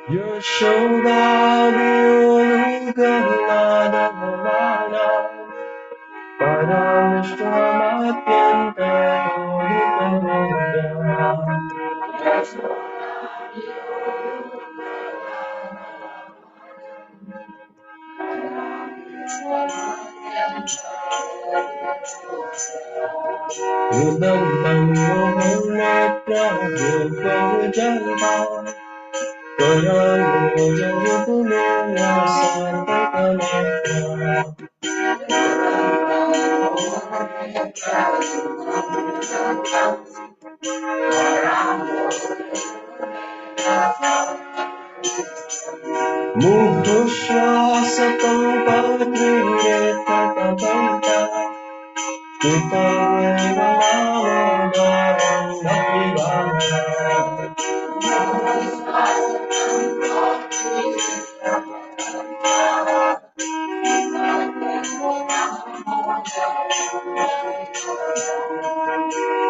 Yashoda Vyolugana Bhavana Paramishramathyanta Udantam Mohanetra Yogavijanta Paramo Jagapulya Sarvakanetra Mudushasatam Padrire Tatapanta Kitaveva Navodaram Bhaktivana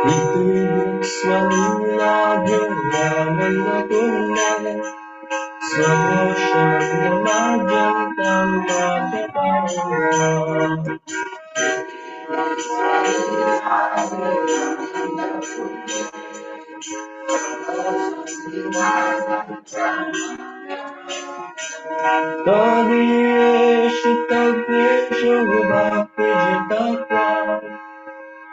Iti Viksvalila Bhyavananda Kunna Svadoshanyamadyantam Madhyapayam Tadiyeshu Tadiyeshu Bhakti Jitatva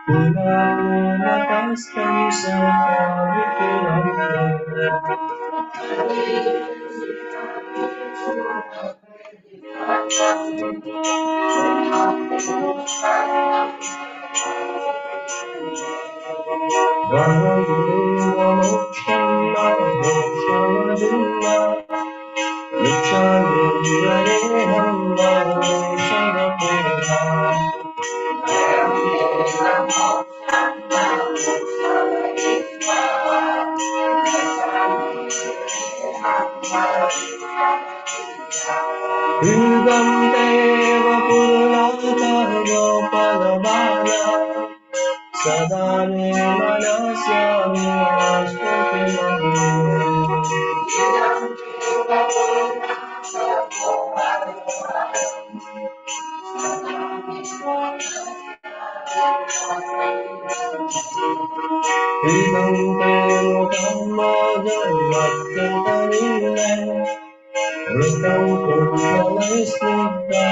Puranatastam Sahavikiram Varadeva Mokshana Mokshamadilla Nichayurareham Varushadapurha Hridam Deva Purnata Gopalamana Sadane Manasyami Hridam Deva Dhammajavatyantarine Hridam Purnalai Snigdha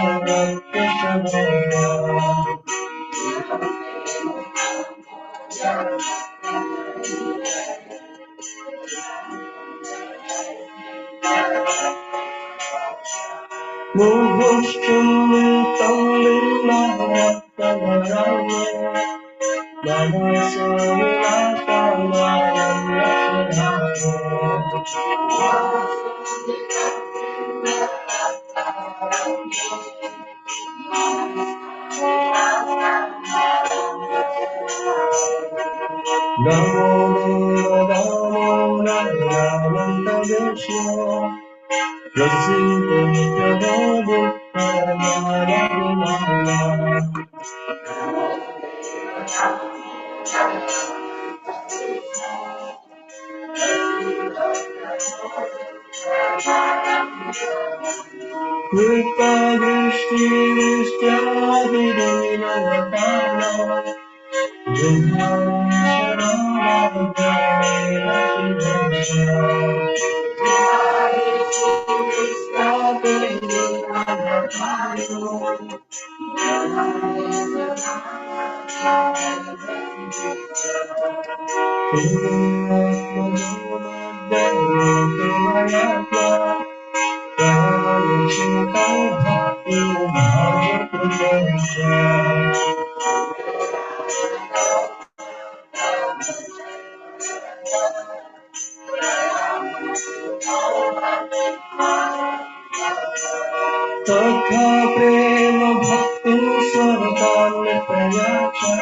Muhushchumritam Lila-Rattanaranya Manasa-Vilashamayam Namo Deva Namo Prasita Kripa Drishti Vishtyavidinavatana Takha prema bhakti svartani prayacha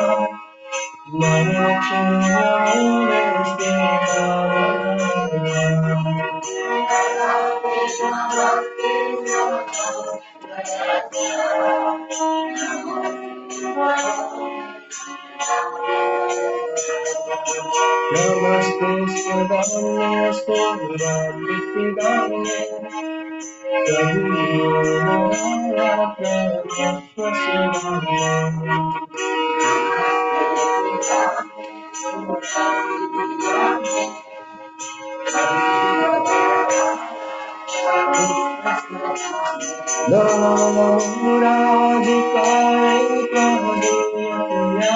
Namaste Swadhyamnastu Vidyamnidhane Praviyo Narayana Swaswasudhane Namo Radhikaya Pradeya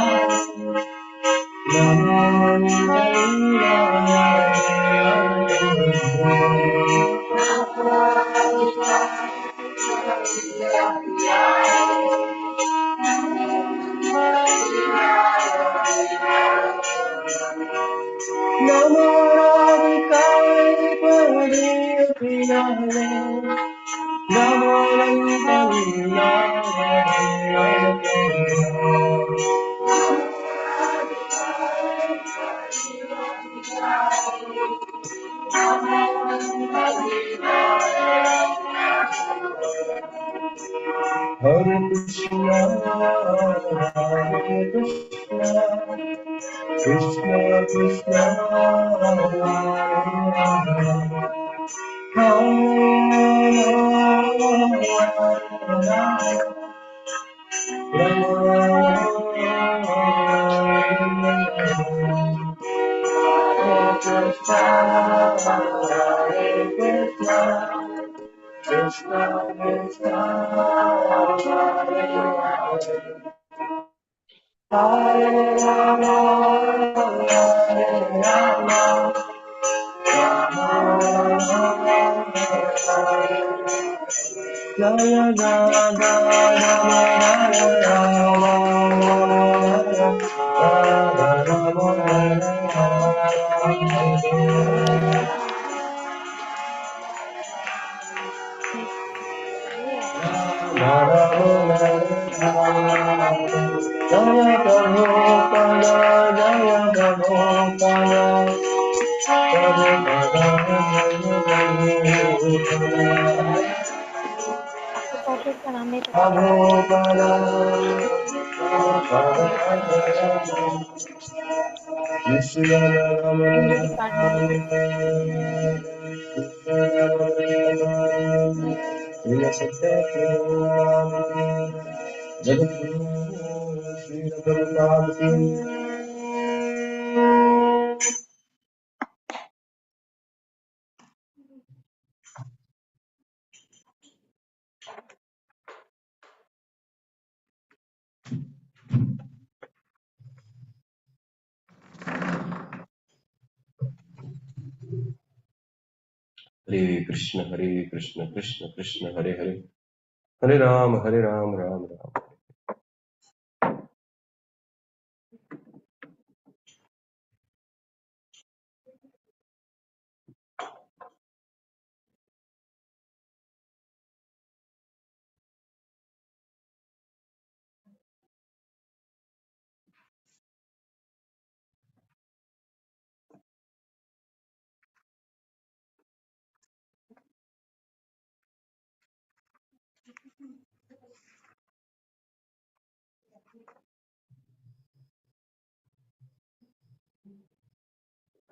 Hare Krishna, Hare Krishna, Krishna Krishna, Hare Krishna, Krishna, Hare Rama, Hare Rama, Rama Rama, Jaya Jaya Hare Krishna, Krishna Krishna, Hare Hare, Hare Ram, Ram Ram.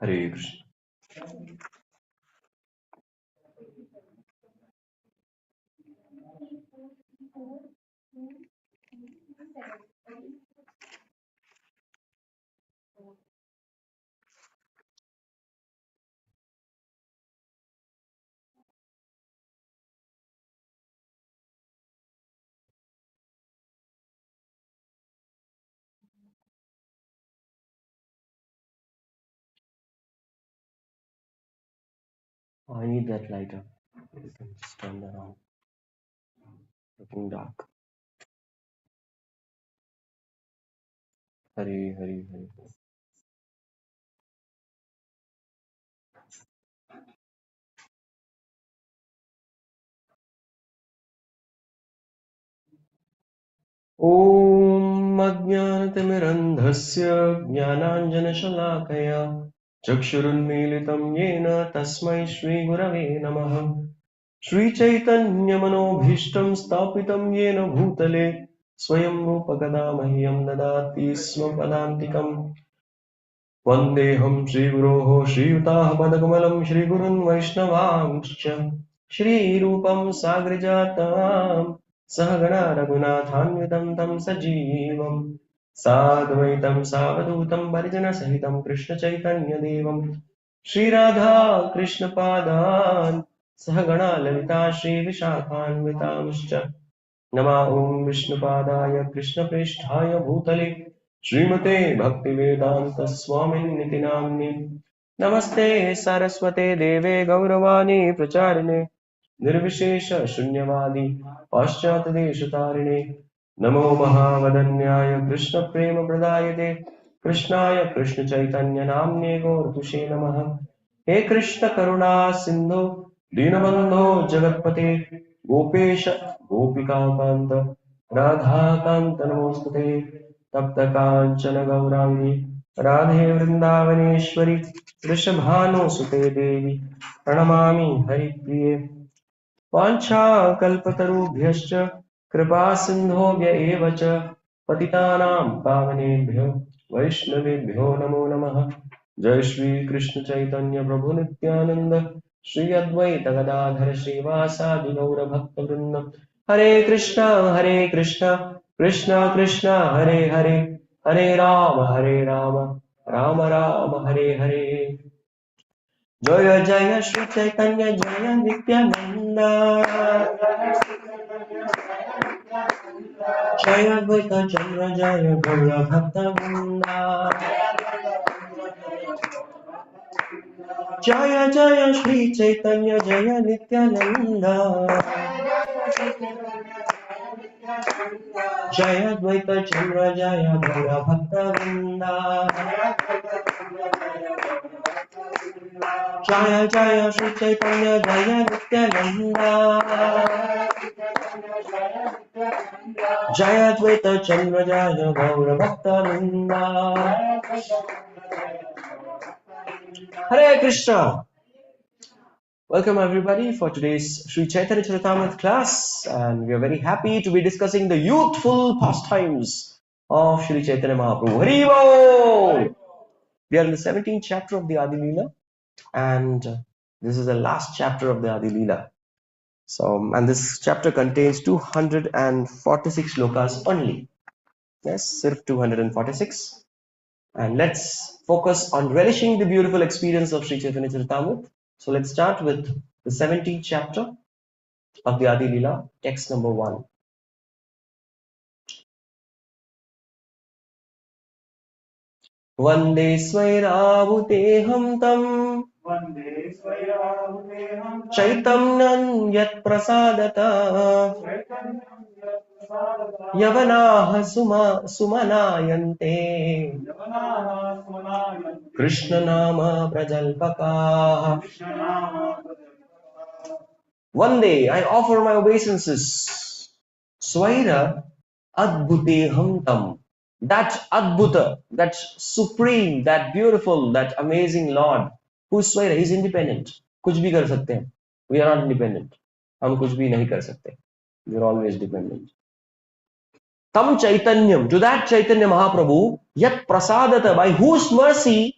Hare Krishna. Oh, I need that lighter. You can just turn that on. Looking dark. Hare Hare Hare. ॐ अज्ञानतिमिरन्धस्य ज्ञानाञ्जनशलाकया चक्षुरुन्मीलितं येन तस्मै श्रीगुरवे नमः। श्रीचैतन्यमनोभीष्टं स्थापितं येन भूतले स्वयं रूपकदा मह्यं ददाति स्म पदान्तिकम्। वन्देऽहं श्रीगुरोः श्रीयुताः पदकमलं श्रीगुरुन् वैष्णवांश्च श्रीरूपं साग्रजातं सहगणा रघुनाथान्वितं तं सजीवम् साद्वैतं सावधूतं परिजनसहितं कृष्णचैतन्यदेवं श्रीराधा कृष्णपादान् सहगणा ललिता श्रीविशाखान्वितांश्च नमः ॐ विष्णुपादाय कृष्णप्रेष्ठाय भूतले श्रीमते भक्तिवेदान्त स्वामिन्निति नाम्नि नमस्ते सरस्वते देवे गौरवाणी प्रचारिणे निर्विशेष शून्यवादी पाश्चात्यदेशतारिणे नमो महावदन्याय कृष्णप्रेम प्रदायते कृष्णाय कृष्णचैतन्य नाम्ने गौरतुषे नमः हे कृष्ण करुणा सिंधु दीनबंधो जगत्पते गोपेश गोपिकाकांत राधाकांत नमोस्तुते तप्त कांचन गौरांगी राधे वृंदावनेश्वरी वृषभानुसुते देवी प्रणमामि हरिप्रिये वाञ्छाकल्पतरुभ्यश्च कृपा सिन्धोभ्य एव च पतितानां पावनेभ्यो वैष्णवेभ्यो नमो नमः जय श्री कृष्ण चैतन्य प्रभु नित्यानंद श्री अद्वैत गदाधर श्रीवासादि गौर भक्त वृंद हरे कृष्णा कृष्ण कृष्ण हरे हरे हरे राम राम राम हरे हरे जय जय श्री चैतन्य जय नित्यानंद जय अद्वैत चंद्र जय गौर भक्त वृंद जय जय श्री चैतन्य जय नित्यानंद जय अद्वैत चंद्र जय गौर भक्त वृंद जय जय श्री चैतन्य जय नित्यानंद जय अद्वैत चंद्र जय गौर भक्त वृंद हरे Krishna. Welcome everybody for today's Sri Chaitanya Charitamrita class, and we are very happy to be discussing the youthful pastimes of Sri Chaitanya Mahaprabhu. Hari Bol! We are in the 17th chapter of the Adi Lila, and this is the last chapter of the Adi Lila. So, and this chapter contains 246 shlokas only. Yes, sirf 246. And let's focus on relishing the beautiful experience of Sri Chaitanya Charitamrita. So let's start with the 17th chapter of the Adi Lila, text number 1. Vande Swairabhuteham tam Chaitanyam yat prasadata Yavanaha sumanayante Krishna nama prajalpakaha. One day I offer my obeisances. Swaira adbhuteham tam. That adbhuta, that supreme, that beautiful, that amazing Lord, who's Swaira, he's independent. कुछ भी कर सकते हैं. We are not independent. हम कुछ भी नहीं कर सकते. We are always dependent. Tam Chaitanyam, to that Chaitanya Mahaprabhu, yat prasadata, by whose mercy,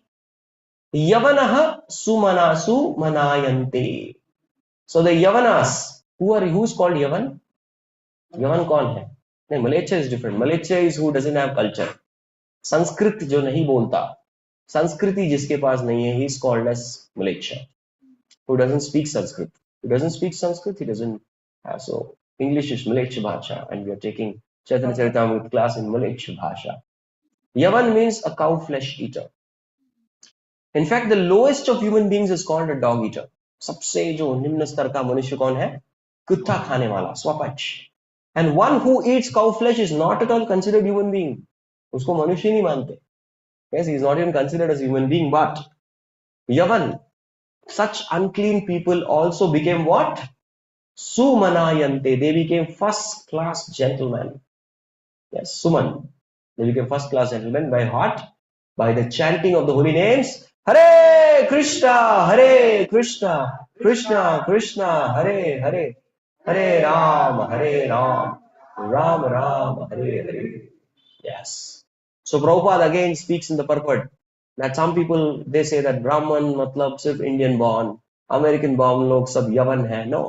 Yavanaha sumanasu manayante. So the Yavanas, who's called Yavan? Yavan कौन है? नहीं, Malaysia is different. Malaysia is who doesn't have culture. Sanskrit जो नहीं बोलता, संस्कृति जिसके पास नहीं है, he is called as Malaysia. Who doesn't speak Sanskrit? Who doesn't speak Sanskrit? He doesn't have. So English is Malaysia Bhasha, and we are taking Chaitanya Charitamrita class in Malaysia Bhasha. Yavan means a cow flesh eater. In fact, the lowest of human beings is called a dog eater. सबसे जो निम्न स्तर का मनुष्य कौन है? कुत्ता खाने वाला, स्वपच. And one who eats cow flesh is not at all considered human being. उसको मनुष्य नहीं मानते. Yes, he is not even considered as human being. But Yavan, such unclean people also became what? Sumanayante. They became first class gentlemen. Yes, Suman. They became first class gentlemen by what? By the chanting of the holy names. Hare Krishna, Krishna Krishna, Hare Hare, Hare Ram, Ram Ram, Hare Hare. Yes. So Prabhupada again speaks in the purport that some people they say that Brahman matlab sirf Indian born, American born log sab Yavan hai. No,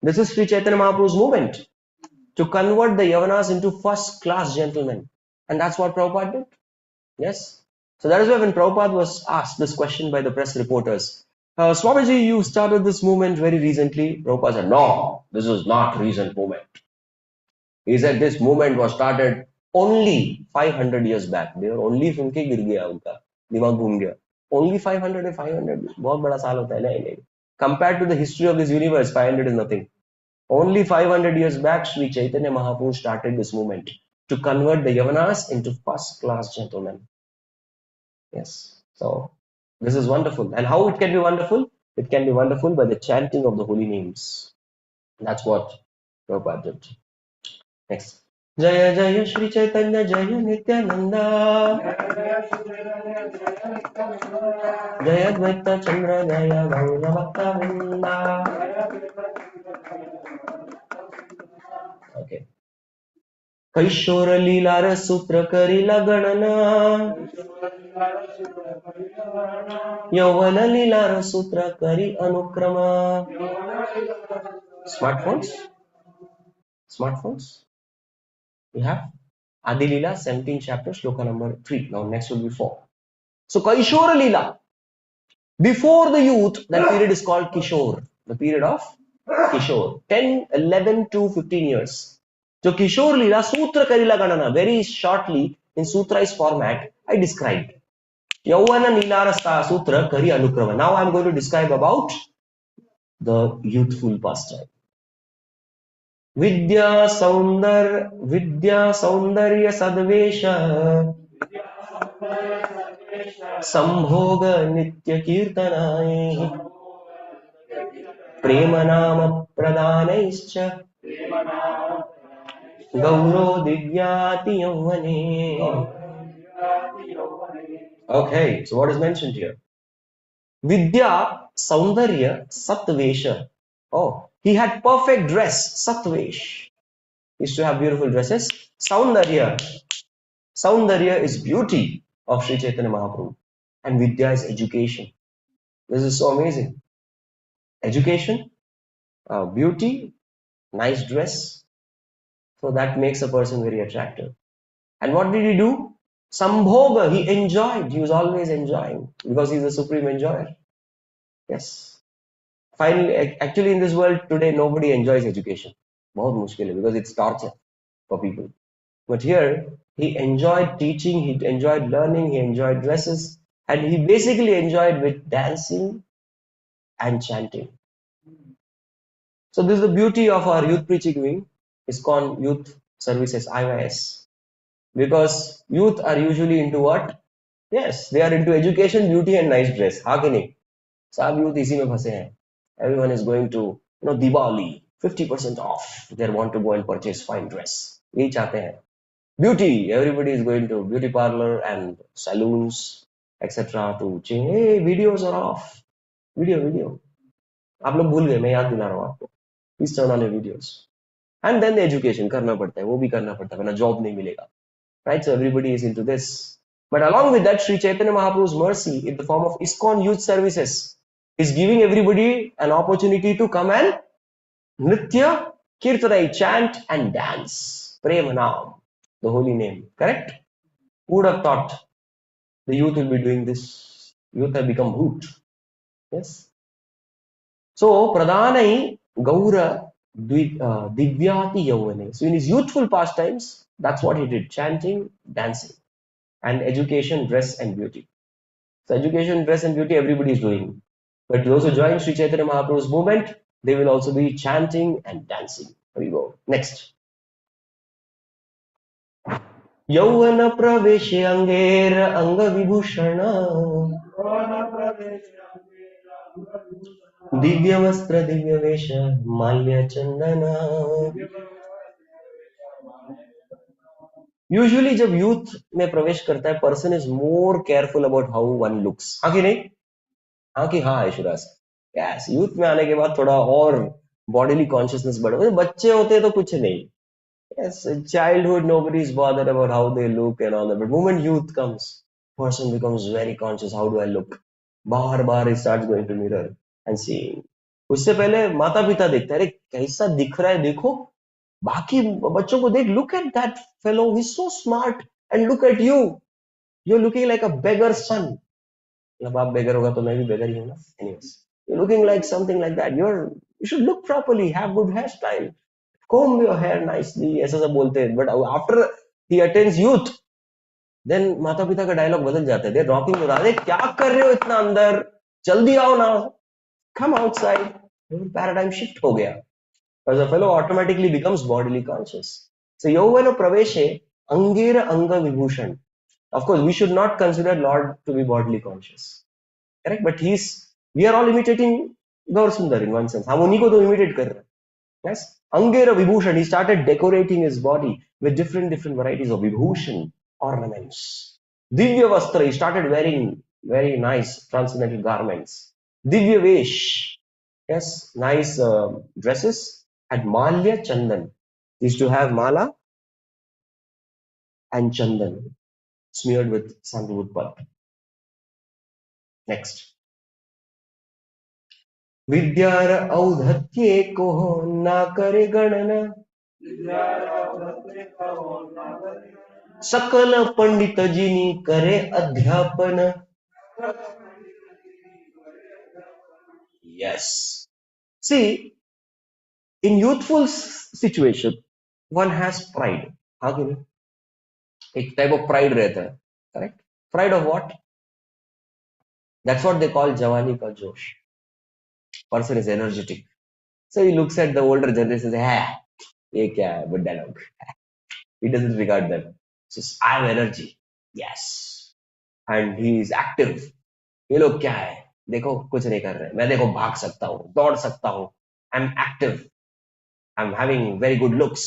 this is Sri Chaitanya Mahaprabhu's movement to convert the Yavanas into first class gentlemen, and that's what Prabhupada did. Yes. So that is why when Prabhupada was asked this question by the press reporters, Swamiji, you started this movement very recently. Prabhupada said, no, this is not recent movement. He said this movement was started only 500 years back. They were only सुन के गिर गया उनका दिमाग घूम गया. Only 500 and 500 बहुत बड़ा साल होता है नहीं. Compared to the history of this universe, 500 is nothing. Only 500 years back, Sri Chaitanya Mahaprabhu started this movement to convert the Yavanas into first class gentlemen. Yes. So this is wonderful. And how it can be wonderful? It can be wonderful by the chanting of the holy names. That's what Prabhupada did. Next. Jaya Jaya Shri Chaitanya Jaya Nityananda Jaya Dvaita Chandra Jaya Gaura Bhakta Vrinda. Okay. कैशोर लीलार सूत्र करीला गणना यौवन लीलार सूत्र करी अनुक्रम. Smartphones we have Adi Lila 17 chapter shloka number 3. Now next will be 4. So Kaishora Lila, before the youth, that period is called Kishore, the period of Kishore, 10, 11 to 15 years. So Kishore Lila Sutra Karila Ganana, very shortly in Sutrais format I described. Yauvana Nilarasta Sutra Kari Anukrama. Now I am going to describe about the youthful pastime. Vidya Saundarya Sadvesha Sambhoga Nitya Kirtanai Premanama Pradanaischa Gauro Divyati Yauvane. Okay, so what is mentioned here? Vidya Saundarya Satvesha. Oh, he had perfect dress, Satvesh. He used to have beautiful dresses. Saundarya. Saundarya is beauty of Sri Chaitanya Mahaprabhu. And Vidya is education. This is so amazing. Education, beauty, nice dress. So that makes a person very attractive. And what did he do? Sambhoga, he enjoyed. He was always enjoying because he's a supreme enjoyer. Yes. Finally, actually in this world today, nobody enjoys education. बहुत मुश्किल है because it's torture for people. But here, he enjoyed teaching, he enjoyed learning, he enjoyed dresses, and he basically enjoyed with dancing and chanting. So this is the beauty of our youth preaching wing. It's called Youth Services, IYS. Because youth are usually into what? Yes, they are into education, beauty and nice dress. हाँ कि नहीं? सब youth इसी में फंसे हैं. Everyone is going to, Diwali, 50% off. They want to go and purchase fine dress. यही चाहते हैं. Beauty, everybody is going to beauty parlor and saloons, etc. to change. Hey, videos are off. Video. आप लोग भूल गए, मैं याद दिला रहा हूँ आपको. Please turn on your videos. And then the education करना पड़ता है, वो भी करना पड़ता है, वरना job नहीं मिलेगा. Right? So everybody is into this. But along with that, Sri Chaitanya Mahaprabhu's mercy in the form of ISKCON Youth Services is giving everybody an opportunity to come and Nritya, Kirtanai, chant and dance. Premanam, the holy name. Correct? Who would have thought the youth will be doing this? Youth have become hoot. Yes. So, Pradhanai Gaura Divyati Yauvane. So, in his youthful pastimes, that's what he did. Chanting, dancing. And education, dress and beauty. So, education, dress and beauty, everybody is doing. But those who join Sri Chaitanya Mahaprabhu's movement, they will also be chanting and dancing. Here we go. Next. Yauvana praveshe angera anga vibhushana Divya vastra divya vesha malya chandana. Usually जब youth में प्रवेश करता है, person is more careful about how one looks. हाँ कि नहीं? हाँ कि हाँ ऐश्वर्या. Yes, youth में आने के बाद थोड़ा और bodily consciousness बढ़ा. बच्चे होते तो कुछ नहीं. Yes, in childhood nobody is bothered about how they look and all that. But moment youth comes, person becomes very conscious. How do I look? Bar bar he starts going to mirror and seeing. उससे पहले माता पिता देखते हैं, अरे कैसा दिख रहा है देखो, बाकी बच्चों को देख, look at that fellow, he's so smart, and look at you, you're looking like a beggar son. मतलब आप beggar होगा तो मैं भी beggar ही हूँ ना. Anyways, you're looking like something like that. You should look properly, have good hairstyle, comb your hair nicely, ऐसा सब बोलते हैं. But after he attains youth, then माता पिता का डायलॉग बदल जाता है. They're rocking with, अरे क्या कर रहे हो इतना अंदर, जल्दी आओ ना, come outside. Paradigm shift हो गया. Because the fellow automatically becomes bodily conscious. So Yovana Praveshe Angera Anga Vibhushan. Of course, we should not consider Lord to be bodily conscious. Correct? But we are all imitating Gaur Sundar in one sense. हम उन्हीं को तो imitate कर रहे हैं. Yes? Angera Vibhushan, he started decorating his body with different varieties of Vibhushan, ornaments. Divya Vastra, he started wearing very nice transcendental garments. Divya Vesh, yes, nice dresses. And Malya Chandan, he used to have mala and chandan smeared with sandalwood pulp. Next. Vidyara audhatye koho na kare ganana sakala pandita jini kare adhyapana. Yes. See, in youthful situation, one has pride. हाँ कि नहीं? एक type of pride रहता है. Correct? Pride of what? That's what they call Jawani ka Josh. Person is energetic. So he looks at the older generation and says, "Hey, ye kya hai, buddha log." He doesn't regard them. He says, "I have energy." Yes. And he is active. ये लोग क्या है? देखो कुछ नहीं कर रहे. मैं देखो भाग सकता हूँ, दौड़ सकता हूँ. I'm active. I'm having very good looks.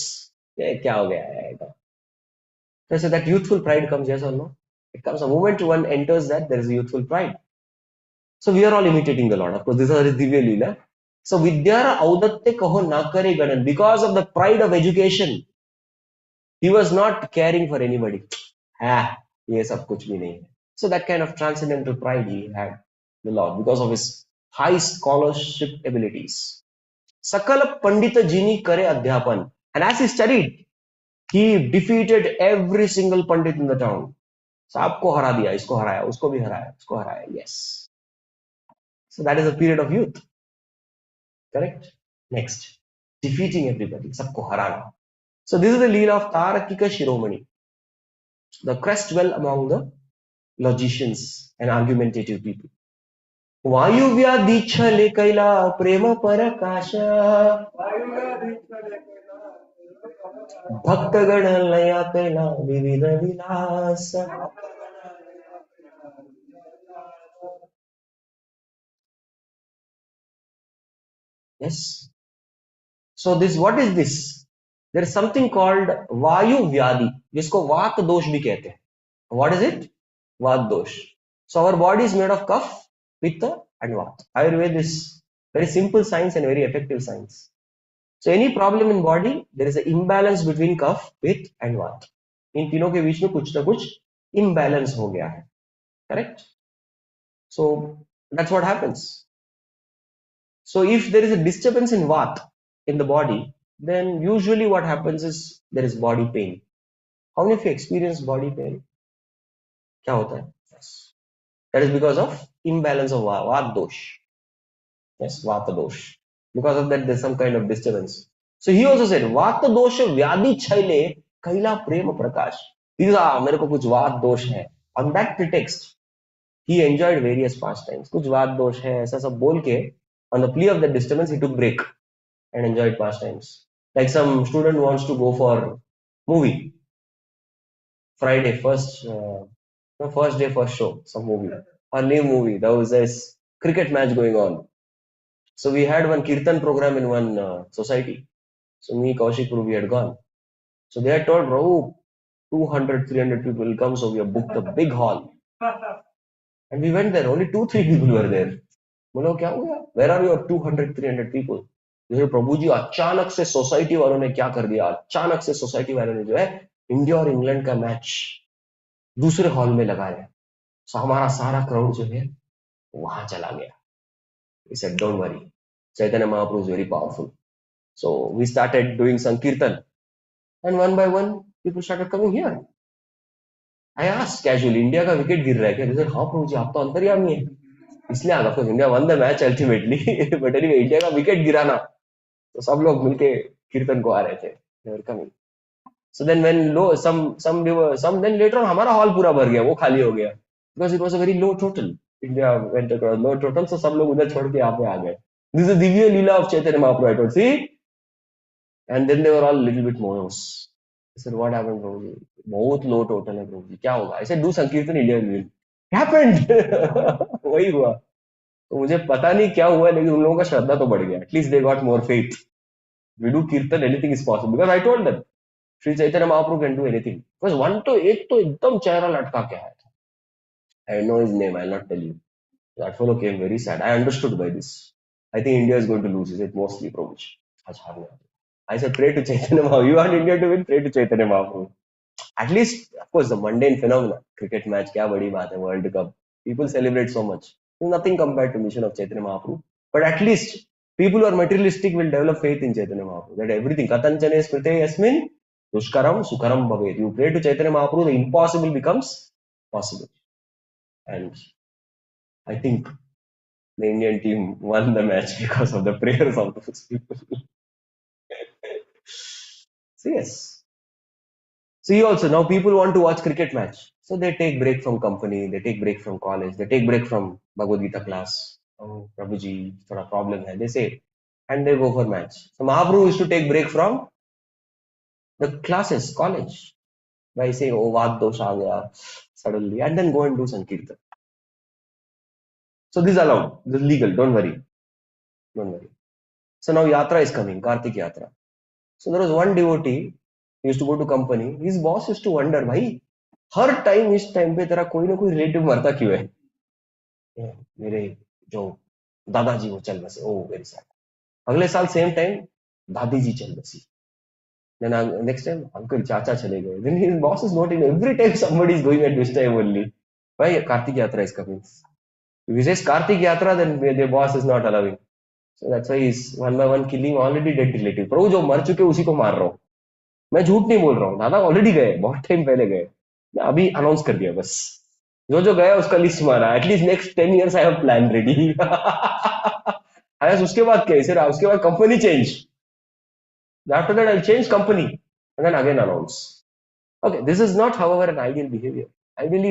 ये क्या हो गया है? So that youthful pride comes, yes or no? It comes the moment one enters that, there is a youthful pride. So we are all imitating the Lord. Of course, this is Divya Lila. So Vidyara Audatte Kaho Nakare Ganan. Because of the pride of education, he was not caring for anybody. Ye sab kuch bhi nahi hai. So that kind of transcendental pride he had, the Lord, because of his high scholarship abilities. Sakala Pandita Jini Kare Adhyapan. And as he studied, he defeated every single Pandit in the town. सबको हरा दिया, इसको हराया, उसको भी हराया, उसको हराया. Yes. So that is a period of youth. Correct? Next. Defeating everybody. सबको हराना. So this is the Lila of Tarakika Shiromani. The crest well among the logicians and argumentative people. Vayu vyadi chale kaila prema parakasha. Bhaktagana laya kaila vivida vilasa. Yes. So this, what is this? There is something called Vayu Vyadi, जिसको वात दोष भी कहते हैं. What is it? Vat dosh. So our body is made of Kapha, Pitta and Vat. Ayurveda is very simple science and very effective science. So any problem in body, there is an imbalance between Kapha, Pitta and Vat. इन तीनों के बीच में कुछ ना कुछ imbalance हो गया है. Correct? So that's what happens. So if there is a disturbance in Vat in the body, then usually what happens is there is body pain. How many of you experience body pain? क्या होता है? Yes. That is because of imbalance of Vat dosh. Yes, Vata dosh. Because of that, there's some kind of disturbance. So he also said, Vata dosha vyadi chaile kaila prema prakash. These are, मेरे को कुछ Vat dosh है. On that pretext, he enjoyed various pastimes. कुछ Vat dosh है, ऐसा सब बोल के, on the plea of the disturbance, he took break and enjoyed pastimes. Like some student wants to go for movie. Friday, first day, first show, some movie. A new movie. There was this cricket match going on. So we had one kirtan program in one society. So me, Kaushik, we had gone. So they had told, bro, 200, 300 people will come. So we have booked a big hall. And we went there. Only 2-3 people were there. बोलो क्या हो गया? Where are your 200, 300 people? जैसे प्रभु जी अचानक से society वालों ने क्या कर दिया? अचानक से सोसाइटी वालों ने जो है इंडिया और इंग्लैंड का मैच दूसरे हॉल में लगाया. So हमारा सारा क्राउड जो है वहां चला गया. He said, "Don't worry. Chaitanya Mahaprabhu is very powerful." So we started doing Sankirtan, and one by one, people started coming here. I asked casually, India का विकेट गिर रहा है क्या? They said, हाँ प्रभु जी आप तो अंतर्यामी है. इसलिए of course India one the match ultimately but anyway India का विकेट गिराना तो सब लोग मिलके कीर्तन को आ रहे थे. They were coming. So then when low some we were some then later on हमारा हॉल पूरा भर गया वो खाली हो गया because it was a very low total. India went across low total so सब लोग उधर छोड़ के यहाँ पे आ गए. This is the Divya Lila of Chaitanya Mahaprabhu. I told see and then they were all a little bit morose. I said what happened Prabhuji? बहुत low total है Prabhuji क्या होगा? I said do Sankirtan India will win. Happened. वही हुआ. तो मुझे पता नहीं क्या हुआ लेकिन उन लोगों का श्रद्धा तो बढ़ गया. At least they got more faith. We do kirtan anything is possible because I told them Shri Chaitanya Mahaprabhu can do anything because one तो एक तो एकदम चेहरा लटका के आया था. I know his name I not tell you. That fellow came very sad. I understood by this. I think India is going to lose it mostly Prabhu. आज हारने वाले. I said pray to Chaitanya Mahaprabhu. You want India to win pray to Chaitanya Mahaprabhu. At least of course the mundane phenomena cricket match क्या बड़ी बात है. World cup people celebrate so much. Nothing compared to mission of Chaitanya Mahaprabhu. But at least people who are materialistic will develop faith in Chaitanya Mahaprabhu that everything katanchane smrite yasmin dushkaram sukharam bhavet. You pray to Chaitanya Mahaprabhu, the impossible becomes possible. And I think the Indian team won the match because of the prayers of those people. So yes. See also now people want to watch cricket match. So they take break from company, they take break from college, they take break from Bhagavad Gita class. Oh, Prabhuji, थोड़ा problem है. They say, and they go for match. So Mahaprabhu used to take break from the classes, college, by saying, oh, Vak dosh aa gaya suddenly, and then go and do Sankirtan. So this is allowed. This is legal. Don't worry. Don't worry. So now Yatra is coming, Kartik Yatra. So there was one devotee, he used to go to company. His boss used to wonder, भाई हर time इस time पे तेरा कोई ना कोई relative मरता क्यों है? मेरे जो दादाजी वो चल बसे. Oh, very sad. अगले साल सेम टाइम दादी जी चल बसी. Then next time uncle chacha chale gaye. Then his boss is noting every time somebody is going at this time only. Why Kartik Yatra is coming? If he says Kartik Yatra, then the boss is not allowing. So that's why he's one by one killing already dead relative. प्रभु जो मर चुके उसी को मार रहा हूँ. मैं झूठ नहीं बोल रहा हूँ. दादा ऑलरेडी गए, बहुत टाइम पहले गए. मैं अभी अनाउंस कर दिया बस. जो जो गया उसका लिस्ट मारा. At least next 10 years I have plan ready. उसके बाद क्या है? उसके बाद company change. After that, I'll change company and then again announce. Okay, this is not, however, an ideal behavior. Ideally,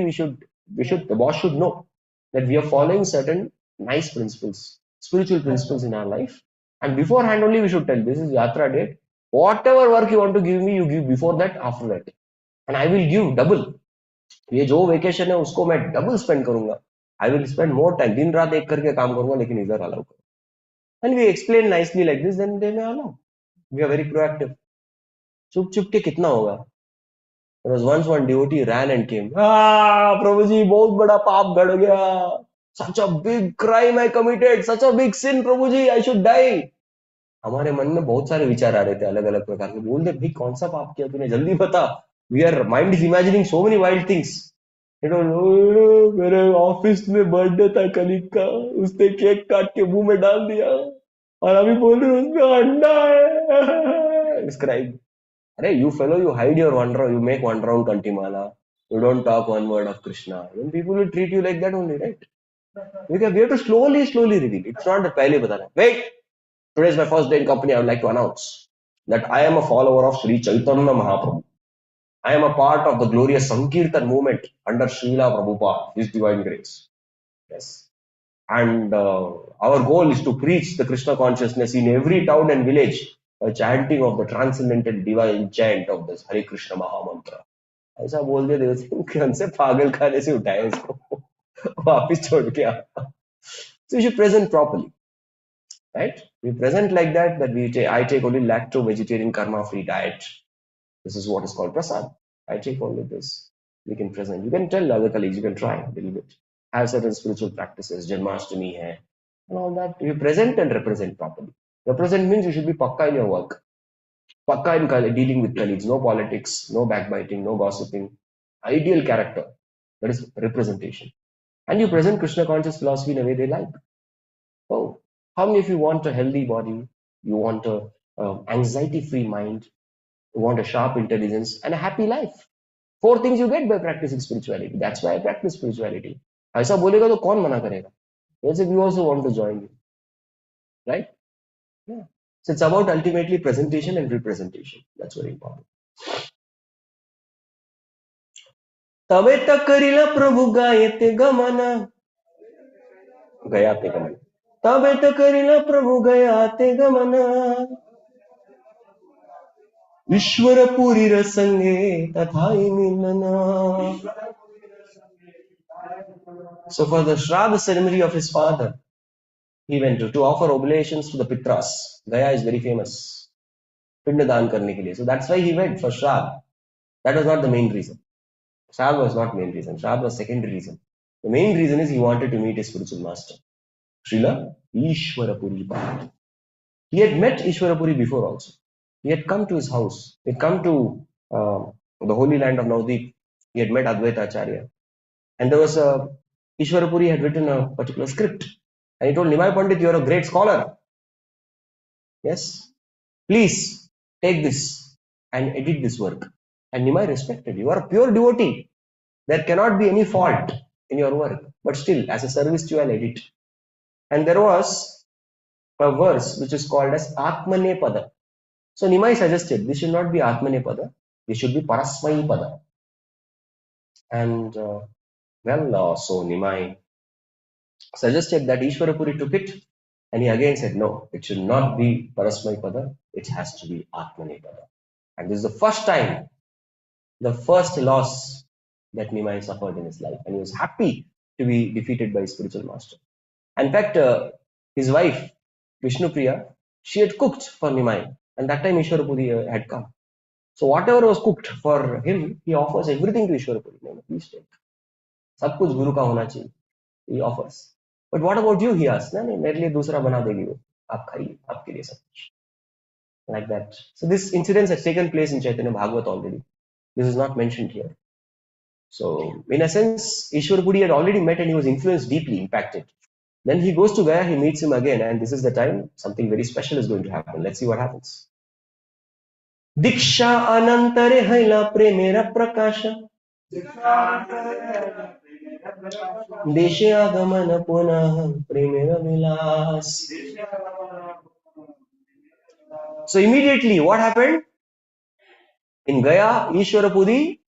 the boss should know that we are following certain nice principles, spiritual principles in our life. And beforehand only we should tell, this is Yatra date. Whatever work you want to give me, you give before that, after that. And I will give double. ये जो vacation है उसको मैं double spend करूंगा. I will spend more time. दिन रात एक करके काम करूंगा लेकिन इधर अलाउ करूंगा. And we explain nicely like this, then they may allow. We are very proactive. चुप चुप के कितना होगा? There was once one devotee ran and came. प्रभु जी बहुत बड़ा पाप गड़ गया. Such a big crime I committed. Such a big sin, Prabhu ji. I should die. हमारे मन में बहुत सारे विचार आ रहे थे अलग अलग प्रकार के. बोल दे भाई कौन सा पाप किया तूने जल्दी बता. Mind is imagining so many wild things. मेरे ऑफिस में बर्थडे था कलीग का. उसने केक काट के मुंह में डाल दिया. और अभी बोल रहे उसमें अंडा है. Describe. अरे you fellow, you hide your one round, you make one round Kantimala. You don't talk one word of Krishna. Then people will treat you like that only, right? Because we have to slowly reveal. It's not that पहले बताना. Wait, today is my first day in company. I would like to announce that I am a follower of Sri Chaitanya Mahaprabhu. I am a part of the glorious Sankirtan movement under Srila Prabhupada, His Divine Grace. Yes. And our goal is to preach the Krishna consciousness in every town and village by chanting of the transcendental divine chant of this Hare Krishna Mahamantra. ऐसा बोल दिया देवता कौन से पागल खाने से उठाया इसको वापिस छोड़ के आ. So you should present properly, right? We present like that I take only lacto vegetarian karma free diet. This is what is called prasad. I take only this. We can present. You can tell other colleagues. You can try a little bit. Have certain spiritual practices, Janmashtami hai, and all that. You present and represent properly. Represent means you should be pakka in your work. Pakka in dealing with colleagues. No politics, no backbiting, no gossiping. Ideal character. That is representation. And you present Krishna conscious philosophy in a way they like. Oh, how many of you want a healthy body? You want a anxiety-free mind. You want a sharp intelligence and a happy life. 4 things you get by practicing spirituality. That's why I practice spirituality. ऐसा बोलेगा तो कौन मना करेगा? Yes, if you also want to join you, right? Yeah. So it's about ultimately presentation and representation. That's very important. तबे तकरिला प्रभु गायते गमना गयाते गमन तबे तकरिला प्रभु गयाते गमना ईश्वर पुरी रसंगे तथाई मिलना. So for the Shraddha ceremony of his father, he went to offer oblations to the Pitras. Gaya is very famous. Pindadan karne ke liye. So that's why he went for Shraddha. That was not the main reason. Shraddha was not main reason. Shraddha was secondary reason. The main reason is he wanted to meet his spiritual master, Srila Ishwarapuri Bhatt. He had met Ishwarapuri before also. He had come to his house. He had come to the holy land of Navdeep. He had met Advaita Acharya. And there was Ishwarapuri had written a particular script. And he told Nimai Pandit, you are a great scholar. Yes. Please take this and edit this work. And Nimai respected. You are a pure devotee. There cannot be any fault in your work. But still, as a service to you, I'll edit. And there was a verse which is called as Atmane Pada. So Nimai suggested this should not be Atmane Pada. This should be Parasmai Pada. And so Nimai suggested that Ishwarapuri took it, and he again said, no, it should not be Parasmai Pada, it has to be Atmane Pada. And this is the first time, the first loss that Nimai suffered in his life, and he was happy to be defeated by his spiritual master. In fact, his wife, Vishnupriya, she had cooked for Nimai, and that time Ishwarapuri had come. So whatever was cooked for him, he offers everything to Ishwarapuri. No, please take. सब कुछ गुरु का होना चाहिए. He offers. But what about you? He asks. नहीं मेरे लिए दूसरा बना देगी वो. आप खाइए, आपके लिए सब कुछ. Like that. So this incident has taken place in Chaitanya Bhagavat already. This is not mentioned here. So in a sense, Ishwarapuri had already met and he was influenced deeply, impacted. Then he goes to Gaya, he meets him again, and this is the time something very special is going to happen. Let's see what happens. Diksha anantare haila premera prakasha. Deshe agamana punah premera vilas. So immediately what happened? In Gaya, Ishwarapuri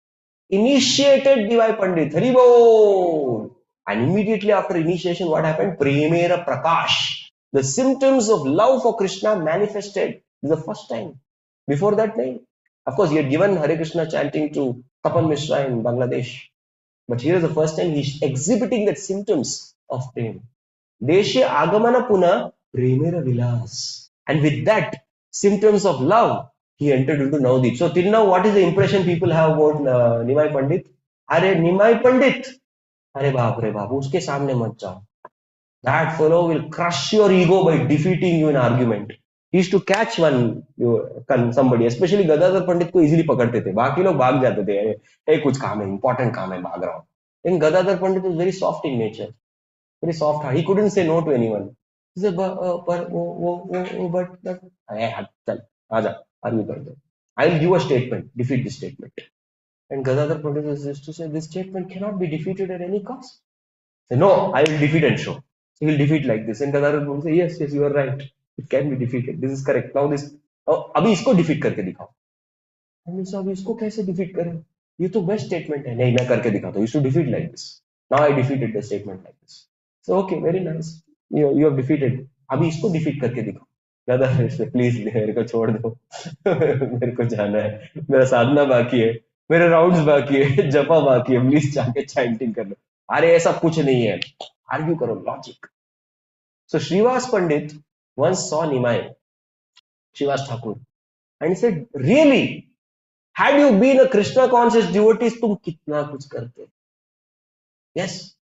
initiated Divai Pandit. Haribol. And immediately after initiation, what happened? Premera Prakash. The symptoms of love for Krishna manifested. This is the first time. Before that, no. Of course, he had given Hare Krishna chanting to Tapan Mishra in Bangladesh. But here is the first time he's exhibiting that symptoms of prem. Deshe Agamana Puna Premera Vilas. And with that, symptoms of love, he entered into Navdeep. So till now, what is the impression people have about Nimai Pandit? Are Nimai Pandit? Are baap re baap, uske samne mat jao. That fellow will crush your ego by defeating you in argument. He used to catch somebody, especially Gadadhar Pandit को easily पकड़ते थे. बाकी लोग भाग जाते थे. Hey, कुछ काम है, important काम है, भाग रहा हूँ. Then Gadadhar Pandit was very soft in nature, very soft heart. He couldn't say no to anyone. He said, but चल, आजा, argue कर दो. I will give a statement, defeat this statement. And Gadadhar Pandit used to say, this statement cannot be defeated at any cost. Say, no, I will defeat and show. He will defeat like this. And Gadadhar will say, yes, you are right. It can be defeated. This is correct. Now this, अभी इसको defeat करके दिखाओ. And he said, अभी इसको कैसे defeat करें? ये तो best statement है. नहीं, मैं करके दिखाता हूँ. You should defeat like this. Now I defeated the statement like this. So okay, very nice. You have defeated. अभी इसको defeat करके दिखाओ. Gadadhar से please मेरे को छोड़ दो. मेरे को जाना है. मेरा साधना बाकी है. मेरे राउंड्स बाकी है. जपा बाकी है. प्लीज जाके चैंटिंग कर लो. अरे ऐसा कुछ नहीं है. आर्ग्यू करो, logic. So Srivas Pandit once saw Nimai, Srivas Thakur, and he said, really, had you been a Krishna conscious devotee, तुम कितना कुछ करते. Yes,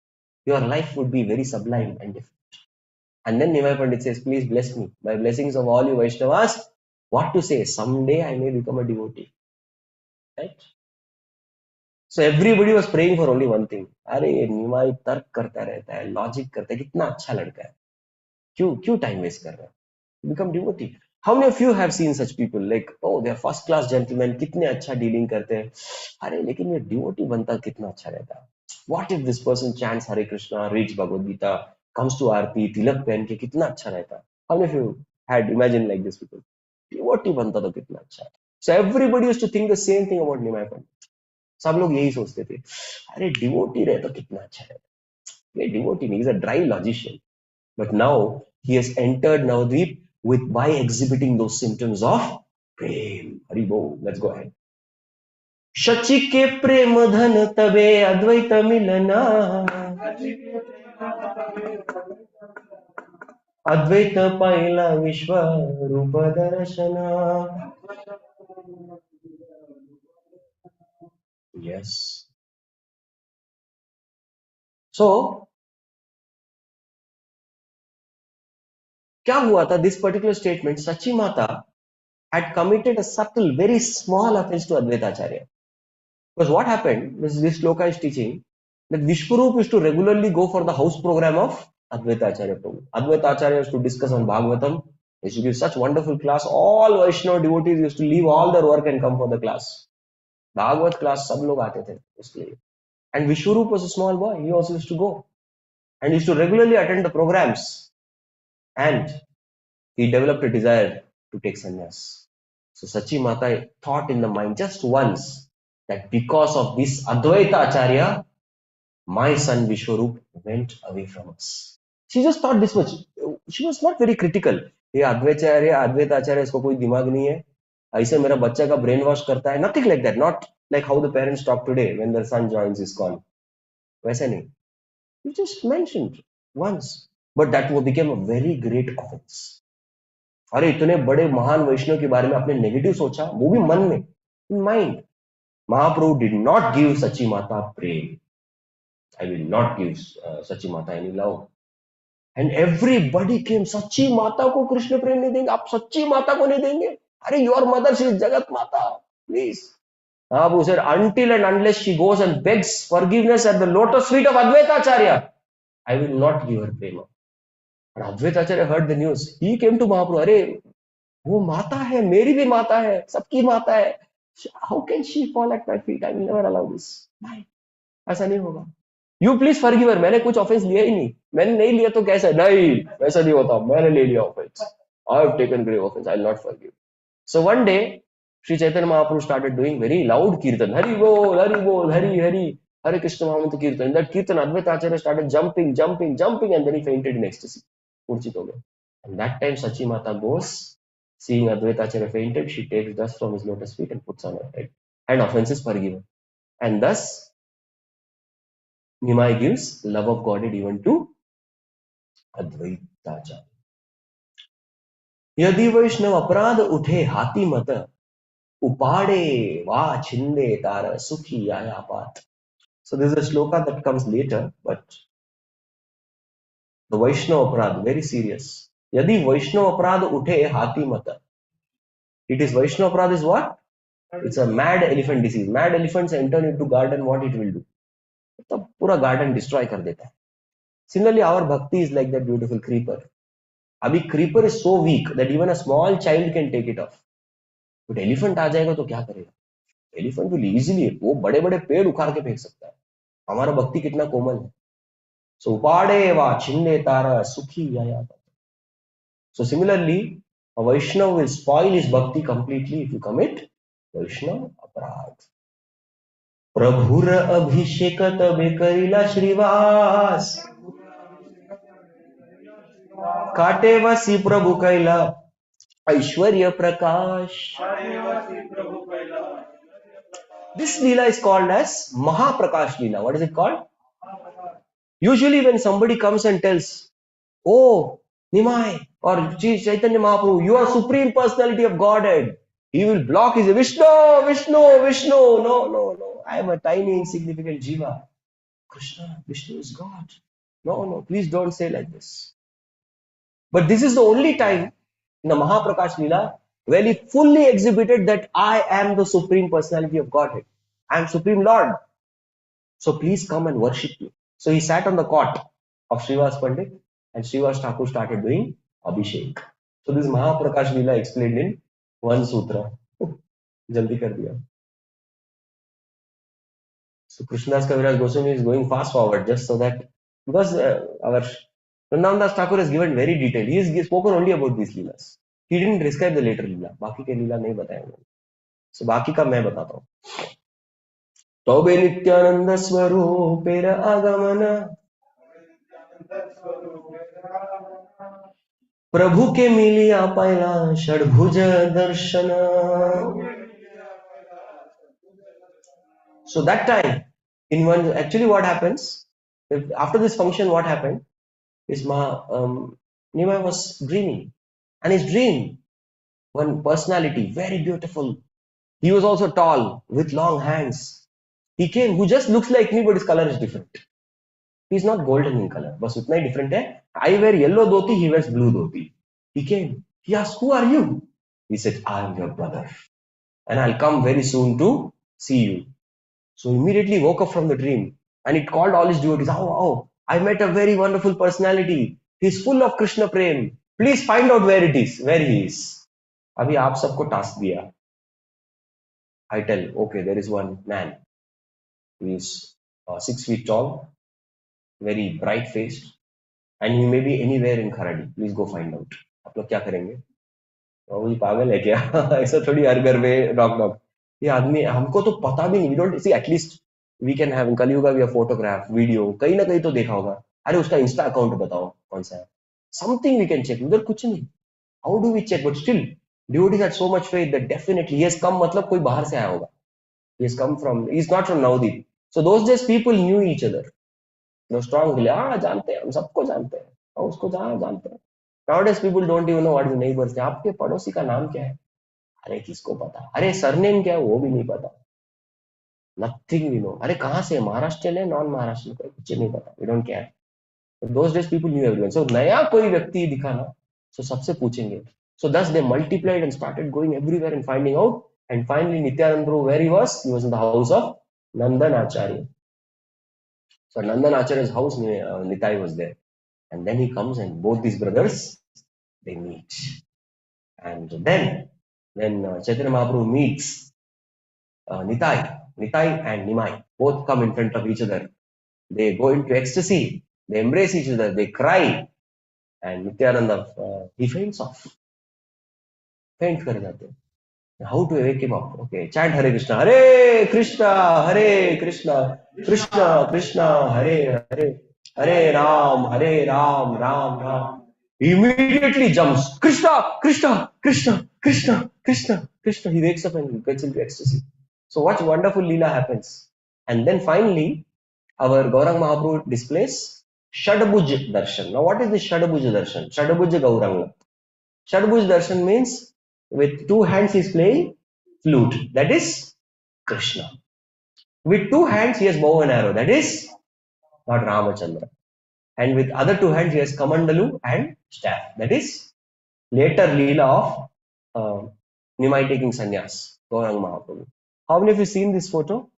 your life would be very sublime and different. And then Nimai Pandit says, please bless me. By blessings of all you Vaishnavas, what to say? Someday I may become a devotee. Right? So everybody was praying for only one thing. अरे निमाई तर्क करता रहता है, logic करता है, कितना अच्छा लड़का है, क्यों क्यों टाइम वेस्ट कर रहा है? Become devotee. How many of you have seen such people? Like, oh, they are first class gentlemen, कितने अच्छा डीलिंग करते हैं, अरे लेकिन ये डिवोटी बनता कितना अच्छा रहता है. What if this person chants Hare Krishna, reads Bhagavad Gita, comes to आरती, तिलक पहन के कितना अच्छा रहता है? How many of you had imagined like this people? Devotee बनता तो कितना अच्छा है. So everybody used to think the same thing about Nimai Pandit. सब लोग यही सोचते थे, अरे डिवोटी रहे तो कितना अच्छा रहता. ये डिवोटी नहीं, he's a dry logician. But now he has entered Navadvip with by exhibiting those symptoms of prem. Hari Bol. Let's go ahead. Shachi के प्रेम धन तबे अद्वैत मिलना, अद्वैत पाहिला विश्व रूप दर्शना. Yes. So क्या हुआ था? This particular statement, Sachi Mata had committed a subtle, very small offense to Advaita Acharya. Because what happened, this sloka is teaching that Vishwarup used to regularly go for the house program of Advaita Acharya Prabhu. Advaita Acharya used to discuss on Bhagavatam. He used to give such wonderful class. All Vaishnava devotees used to leave all their work and come for the class. Bhagavat class, सब लोग आते थे उसके लिए. And Vishwarup was a small boy. He also used to go. And he used to regularly attend the programs. And he developed a desire to take sannyas. So Sachi Mata thought in the mind just once that because of this Advaita Acharya, my son Vishwarup went away from us. She just thought this much. She was not very critical. ये Advaita Acharya इसको कोई दिमाग नहीं है, ऐसे मेरा बच्चा का brain wash करता है. Nothing like that. Not like how the parents talk today when their son joins ISKCON. वैसे नहीं. You just mentioned once, but that became a very great offense. अरे इतने बड़े महान वैष्णव के बारे में आपने नेगेटिव सोचा, वो भी मन में, in mind. Mahaprabhu did not give Sachi Mata prem. I will not give Sachi Mata any love. And everybody came, Sachi Mata को कृष्ण प्रेम नहीं देंगे, आप सच्ची माता को नहीं देंगे? अरे your mother, she is Jagat Mata, please. Mahaprabhu said, until and unless she goes and begs forgiveness at the lotus feet of Advaita Acharya, I will not give her prema. And Advaita Acharya heard the news. He came to Mahaprabhu, अरे वो माता है, मेरी भी माता है, सबकी माता है. How can she fall at my feet? I will never allow this. नहीं, ऐसा नहीं होगा. You please forgive her. मैंने कुछ ऑफेंस लिया ही नहीं. मैंने नहीं लिया तो कैसा? नहीं, वैसा नहीं होता. मैंने ले लिया offence. I have taken grave offense. I will not forgive. So one day, Sri Chaitanya Mahaprabhu started doing very loud kirtan. Hari Bol, Hari Bol, Hari Hari, Hare Krishna Mahamantra Kirtan. In that kirtan, Advaita Acharya started jumping, and then he fainted in ecstasy. मूर्छित हो गए. And that time Sachi Mata goes, seeing Advaita Acharya fainted, she takes dust from his lotus feet and puts on her head. And offense is forgiven. And thus, Nimai gives love of Godhead even to Advaita Acharya. यदि वैष्णव अपराध उठे हाथी मत, उपाड़े वा छिंदे तार सुखी आया पात. So this is a shloka that comes later, but the Vaishnava aparad, very serious. Yadi Vaishnava aparad uthe hati mata. It is Vaishnava aparad is what? It's a mad elephant disease. Mad elephants enter into garden, what it will do? तो पूरा garden destroy कर देता है. Similarly, our bhakti is like that beautiful creeper. अभी creeper is so weak that even a small child can take it off. But elephant आ जाएगा तो क्या करेगा? Elephant will easily, वो बड़े बड़े पेड़ उखाड़ के फेंक सकता है. हमारा भक्ति कितना कोमल है. So उपाड़े वा छिन्ने तारा सुखी आया. So similarly, a Vaishnava will spoil his bhakti completely if you commit Vaishnava aparad. प्रभुर अभिषेक तबे करिला श्रीवास, काटे वसी प्रभु कैला ऐश्वर्य प्रकाश. This Lila is called as Mahaprakash Lila. What is it called? Usually when somebody comes and tells, oh, Nimai or Chaitanya Mahaprabhu, you are Supreme Personality of Godhead, he will block his Vishnu, Vishnu, Vishnu. No, no, no. I am a tiny, insignificant Jiva. Krishna, Vishnu is God. No, no, please don't say like this. But this is the only time in the Mahaprakash Lila where he fully exhibited that I am the Supreme Personality of Godhead. I am Supreme Lord. So please come and worship me. So he sat on the cot of Srivas Pandit and Srivas Thakur started doing Abhishek. So this Mahaprakash Lila explained in one sutra. Jaldi kar diya. So Krishnadas Kaviraj Goswami is going fast forward just so that, because our Vrindavan Das Thakur has given very detailed. He has spoken only about these Leelas. He didn't describe the later Leela. बाकी के लीला नहीं बताया उन्होंने. So बाकी का मैं बताता हूँ. तौबे नित्यानंद स्वरूपेर आगमन प्रभु के मिलिया पहला षडभुज दर्शन. So that time, in one, actually what happens, after this function, what happened is Nimai was dreaming, and his dream, one personality, very beautiful. He was also tall, with long hands. He came, who just looks like me, but his color is different. He's not golden in color, but utna hi different hai. I wear yellow dhoti, he wears blue dhoti. He came, he asked, who are you? He said, I am your brother, and I'll come very soon to see you. So immediately woke up from the dream and it called all his devotees. Oh, I met a very wonderful personality. He's full of Krishna prem. Please find out where he is. Abhi aap sabko task diya. I tell, okay, there is one man. He is 6 feet tall, very bright faced, and he may be anywhere in Kharadi. Please go find out. आप लोग क्या करेंगे? वो पागल है क्या? ऐसा थोड़ी हर घर में knock. ये आदमी हमको तो पता भी नहीं. We don't see, at least we can have in Kali Yuga we have photograph, video, कहीं ना कहीं तो देखा होगा. अरे उसका इंस्टा अकाउंट बताओ कौन सा है. Something we can check. उधर कुछ नहीं. How do we check? But still, devotees had so much faith that definitely he has come. मतलब कोई बाहर से आया होगा. He has come from. He is not from Navadip. So those days people knew each other. No strong belief. हाँ जानते हैं, हम सबको जानते हैं. और उसको जानते हैं. Nowadays people don't even know what is the neighbors. आपके पड़ोसी का नाम क्या है? अरे किसको पता. अरे सरनेम क्या है वो भी नहीं पता. Nothing we know. अरे कहाँ से महाराष्ट्र है नॉन महाराष्ट्र का कुछ नहीं पता. We don't care. But those days people knew everyone. So नया कोई व्यक्ति दिखा ना, so सबसे पूछेंगे. So thus they multiplied and started going everywhere and finding out. And finally Nityanand Prabhu, where he was in the house of Nandan Acharya. So Nandan Acharya's house, Nitai was there. And then he comes and both these brothers, they meet. And then Chaitanya Mahaprabhu meets Nitai and Nimai, both come in front of each other. They go into ecstasy, they embrace each other, they cry, and Nityananda, he faints off. Faint kar jate. How to wake him up? Okay, chant Hare Krishna, Hare Krishna, Hare Krishna, Krishna Krishna, Hare Hare, Hare Ram, Ram Ram. He immediately jumps, Krishna, Krishna, Krishna, Krishna, Krishna, Krishna. He wakes up and gets into ecstasy. So what wonderful Leela happens. And then finally, our Gaurang Mahaprabhu displays Shadabhuj Darshan. Now what is the Shadabhuj Darshan? Shadabhuj Gauranga. Shadabhuj Darshan means with two hands he is playing flute. That is Krishna. With two hands he has bow and arrow. That is Lord Ramachandra. And with other two hands he has Kamandalu and staff. That is later Leela of Nimai taking sannyas, Gauranga Mahaprabhu. How many of you seen this photo?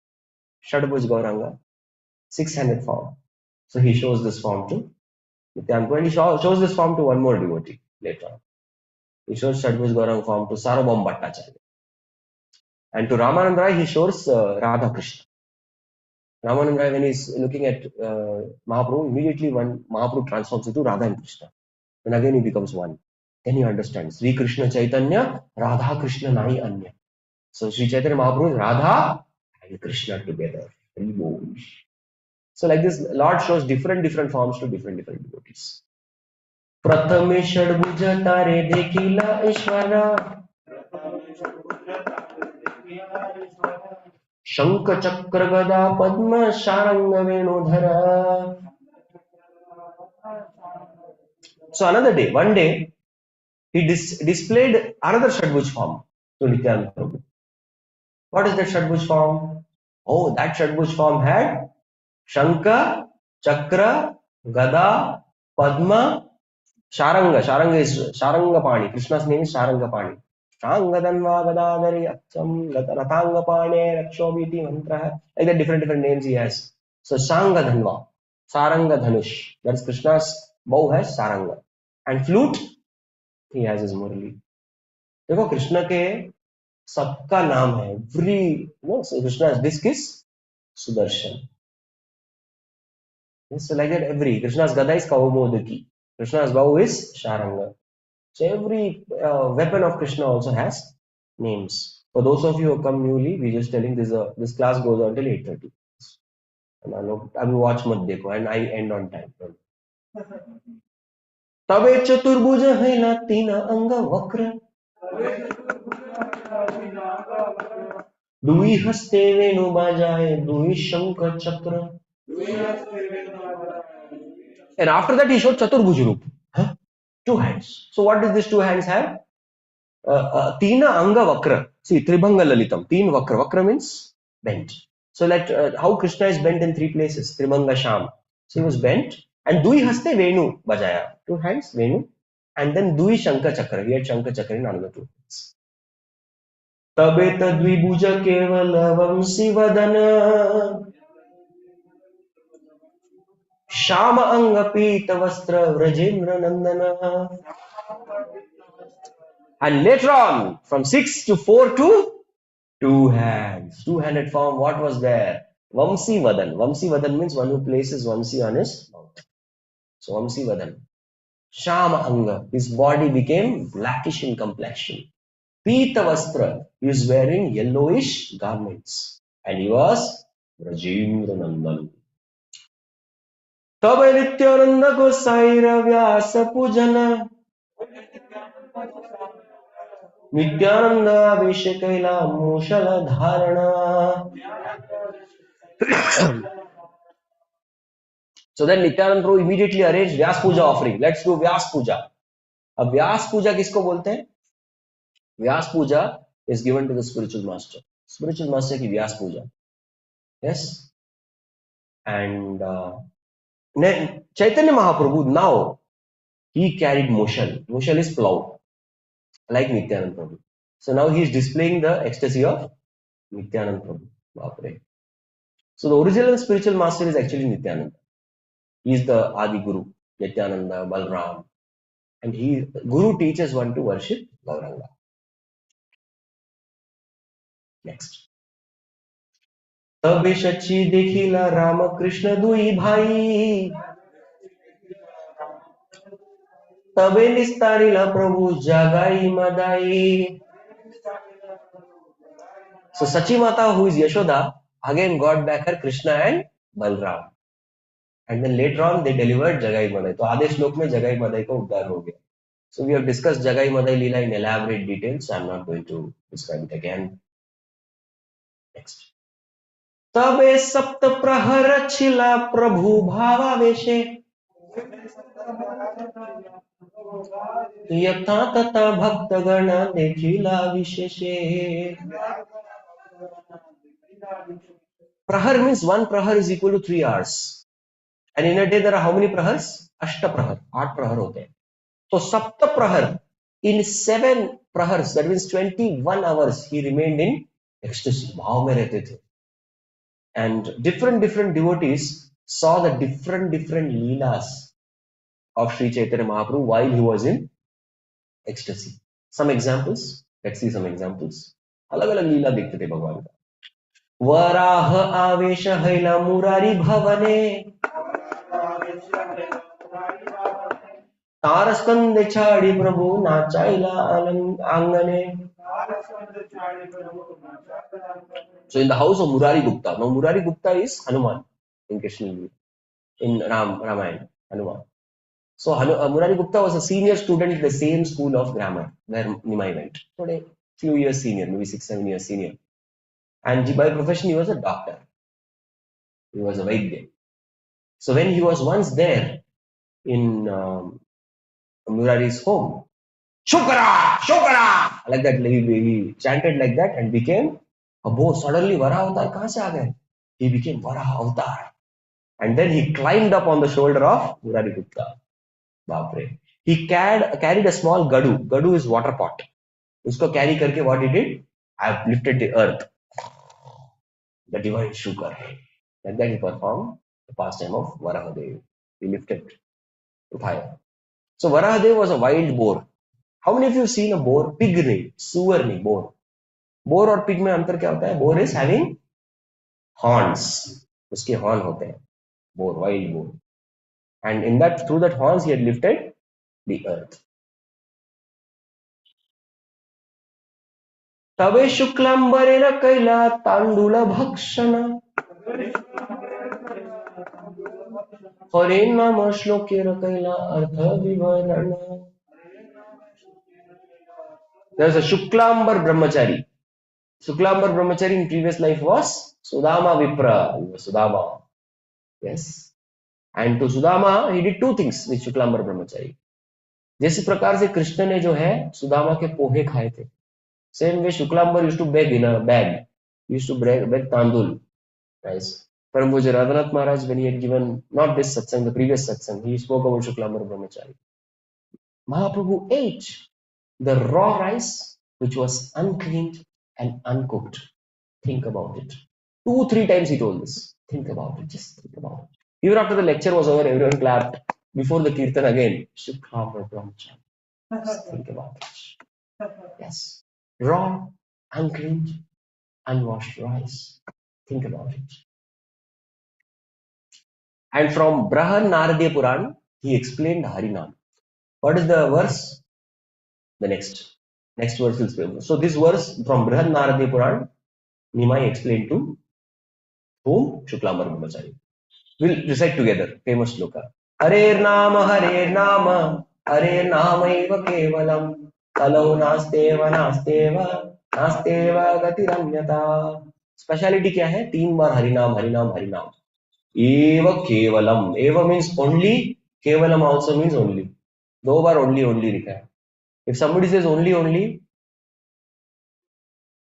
Shadabhuj Gauranga, 600 form. So he shows this form to Nityananda, and he shows this form to one more devotee later on. He shows Shadabhuj Gauranga form to Sarvabhauma Bhattacharya. And to Ramananda Rai, he shows Radha Krishna. Ramananda Rai, when he's looking at Mahaprabhu, immediately one Mahaprabhu transforms into Radha and Krishna. And again he becomes one. Then he understands. Sri Krishna Chaitanya, Radha Krishna Nai Anya. So Sri Chaitanya Mahaprabhu is Radha and Krishna together. So like this, Lord shows different forms to different devotees. Pratame Shadbhuja Tare Dekila Ishvara Shanka Chakra Gada Padma Sharanga Venodhara. So another day, one day, he displayed another Shadbhuj form to Nityananda Prabhu. What is that Shadbhuj form? Oh, that Shadbhuj form had Shanka, Chakra, Gada, Padma, Sharanga. Sharanga is Sharangapani. Krishna's name is Sharangapani. Shangadanva Gadadari Acham Ratangapane Rakshobiti Mantra. Like that different names he has. So Sanga Dhanva, Saranga Dhanush. That's Krishna's bow has Saranga. And flute, he has his Murali. देखो कृष्ण के सबका नाम है. Every so Krishna's disc is Sudarshan. So like that every Krishna's Gada is Kaumodaki. Krishna's bow is Sharanga. So every weapon of Krishna also has names. For those of you who come newly, we just telling this class goes on till 8:30. अभी watch मत देखो and I end on time. तबे चतुर्भुज है ना तीन अंग वक्र दुई हस्ते वेणु बाजाए दुई शंख चक्र. And after that he showed Chaturbhuj Roop. Huh? Two hands. So what does these two hands have? Tina Anga Vakra. See, Tribhanga Lalitam. Teen Vakra. Vakra means bent. So that how Krishna is bent in three places. Tribhanga Sham. So he was bent. And Dui Haste Venu Bajaya. Two hands, Venu. And then Dui Shankha Chakra. He had Shankha Chakra in another two hands. Tabe Tadvibhuja Kevala Vamsi Vadana. Shama Anga Pita Vastra Vrajendra Nandana. And later on, from 6 to 4 to 2 hands. Two-handed form, what was there? Vamsi Vadan. Vamsi Vadan means one who places Vamsi on his mouth. So Vamsi Vadan. Shama Anga. His body became blackish in complexion. Pita Vastra. He was wearing yellowish garments. And he was Rajendra Nandan. Tabe Nityananda Gosaira Vyasa Pujana. Nityananda Vishakaila Mushala Dharana. So then Nityananda Prabhu immediately arranged Vyas Puja offering. Let's do Vyas Puja. अब व्यास पूजा किसको बोलते हैं? व्यास पूजा is given to the spiritual master. Spiritual master की व्यास पूजा. Yes. And Chaitanya Mahaprabhu now he carried moshal. Moshal is plow, like Nityananda Prabhu. So now he is displaying the ecstasy of Nityananda Prabhu. Bapre. So the original spiritual master is actually Nityananda. He is the Adi Guru, Nityananda, Balram. And Guru teaches one to worship Gauranga. Next. तबे शची देखिला राम कृष्ण दुई भाई तबे निस्तारिला प्रभु जगाई Madai. So Sachi Mata, who is Yashoda, again got back her Krishna and Balram. And then later on they delivered Jagai Madai. So आधे श्लोक में जगाई मदाई का उद्धार हो गया. So we have discussed Jagai Madai Lila in elaborate details, so I'm not going to describe it again. Next. तबे सप्त प्रहर छिला प्रभु भावावेशे यथा तथा भक्तगण देखिला विशेषे. Prahar means one prahar is equal to 3 hours. And in a day there are how many prahars? Ashta prahar. 8 prahar होते हैं. So sapta prahar, in 7 prahars, that means 21 hours, he remained in ecstasy. भाव में रहते थे. And different devotees saw the different leelas of Sri Chaitanya Mahaprabhu while he was in ecstasy. Some examples. Let's see some examples. अलग-अलग लीला देखते थे भगवान का. वराह आवेश हैला मुरारी भवने तारस्कंद छाड़ी प्रभु नाचाइला आंगने. So in the house of Murari Gupta. Now Murari Gupta is Hanuman in Krishna, in Ramayana, Hanuman. So Murari Gupta was a senior student in the same school of grammar where Nimai went. Today, few years senior, maybe 6-7 years senior. And by profession he was a doctor. He was a Vaidya. So when he was once there in Murari's home, Shukara! Shukara! Like that, he chanted like that and became a boss. Suddenly, Varaha Avatar, kahan se aa gaye? He became Varaha Avatar. And then he climbed up on the shoulder of Murari Gupta. Bapre. He carried a small gadu. Gadu is water pot. Usko carry karke what he did? I have lifted the earth. The divine sugar. Like that he performed the pastime of Varahadev. He lifted to fire. So Varahadev was a wild boar. How many of you have seen a boar? Pig नहीं, suar नहीं, boar. Boar और pig में अंतर क्या होता है? Boar is having horns. उसके horn होते हैं. Boar, wild boar. And in that, through that horns, he had lifted the earth. तवे शुक्लांबरेण कैला तांडूल भक्षण हरे नाम श्लोकेर कैला अर्थ विवरण. There's a Shuklambar Brahmachari. Shuklambar Brahmachari in previous life was Sudama Vipra. He was Sudama. Yes. And to Sudama, he did two things with Shuklambar Brahmachari. जैसे प्रकार से कृष्ण ने जो है सुदामा के पोहे खाए थे. Same way Shuklambar used to beg in a bag. He used to beg tandul. Nice. Parampuja Radhanath Maharaj, when he had given not this satsang, the previous satsang, he spoke about Shuklambar Brahmachari. Mahaprabhu ate the raw rice which was uncleaned and uncooked. Think about it. 2-3 times he told this. Think about it. Just think about it. Even after the lecture was over, everyone clapped. Before the kirtan again, Shuklambar Brahmachari. Just think about it. Yes. Raw, uncleaned, unwashed rice. Think about it. And from Brahan Naradiya Puran, he explained Harinam. What is the verse? The next verse will explain. So this verse from Brahan Naradiya Puran, Nimai explained to whom? Shuklambar Brahmachari. We'll recite together. Famous shloka. Hare Nama, Hare Nama eva kevalam, kalau nasteva, nasteva, nasteva gatiranyata. Speciality क्या है? 3 बार हरिनाम हरिनाम हरिनाम. Eva kevalam. Eva means only. Kevalam also means only. 2 बार only लिखा है. If somebody says only,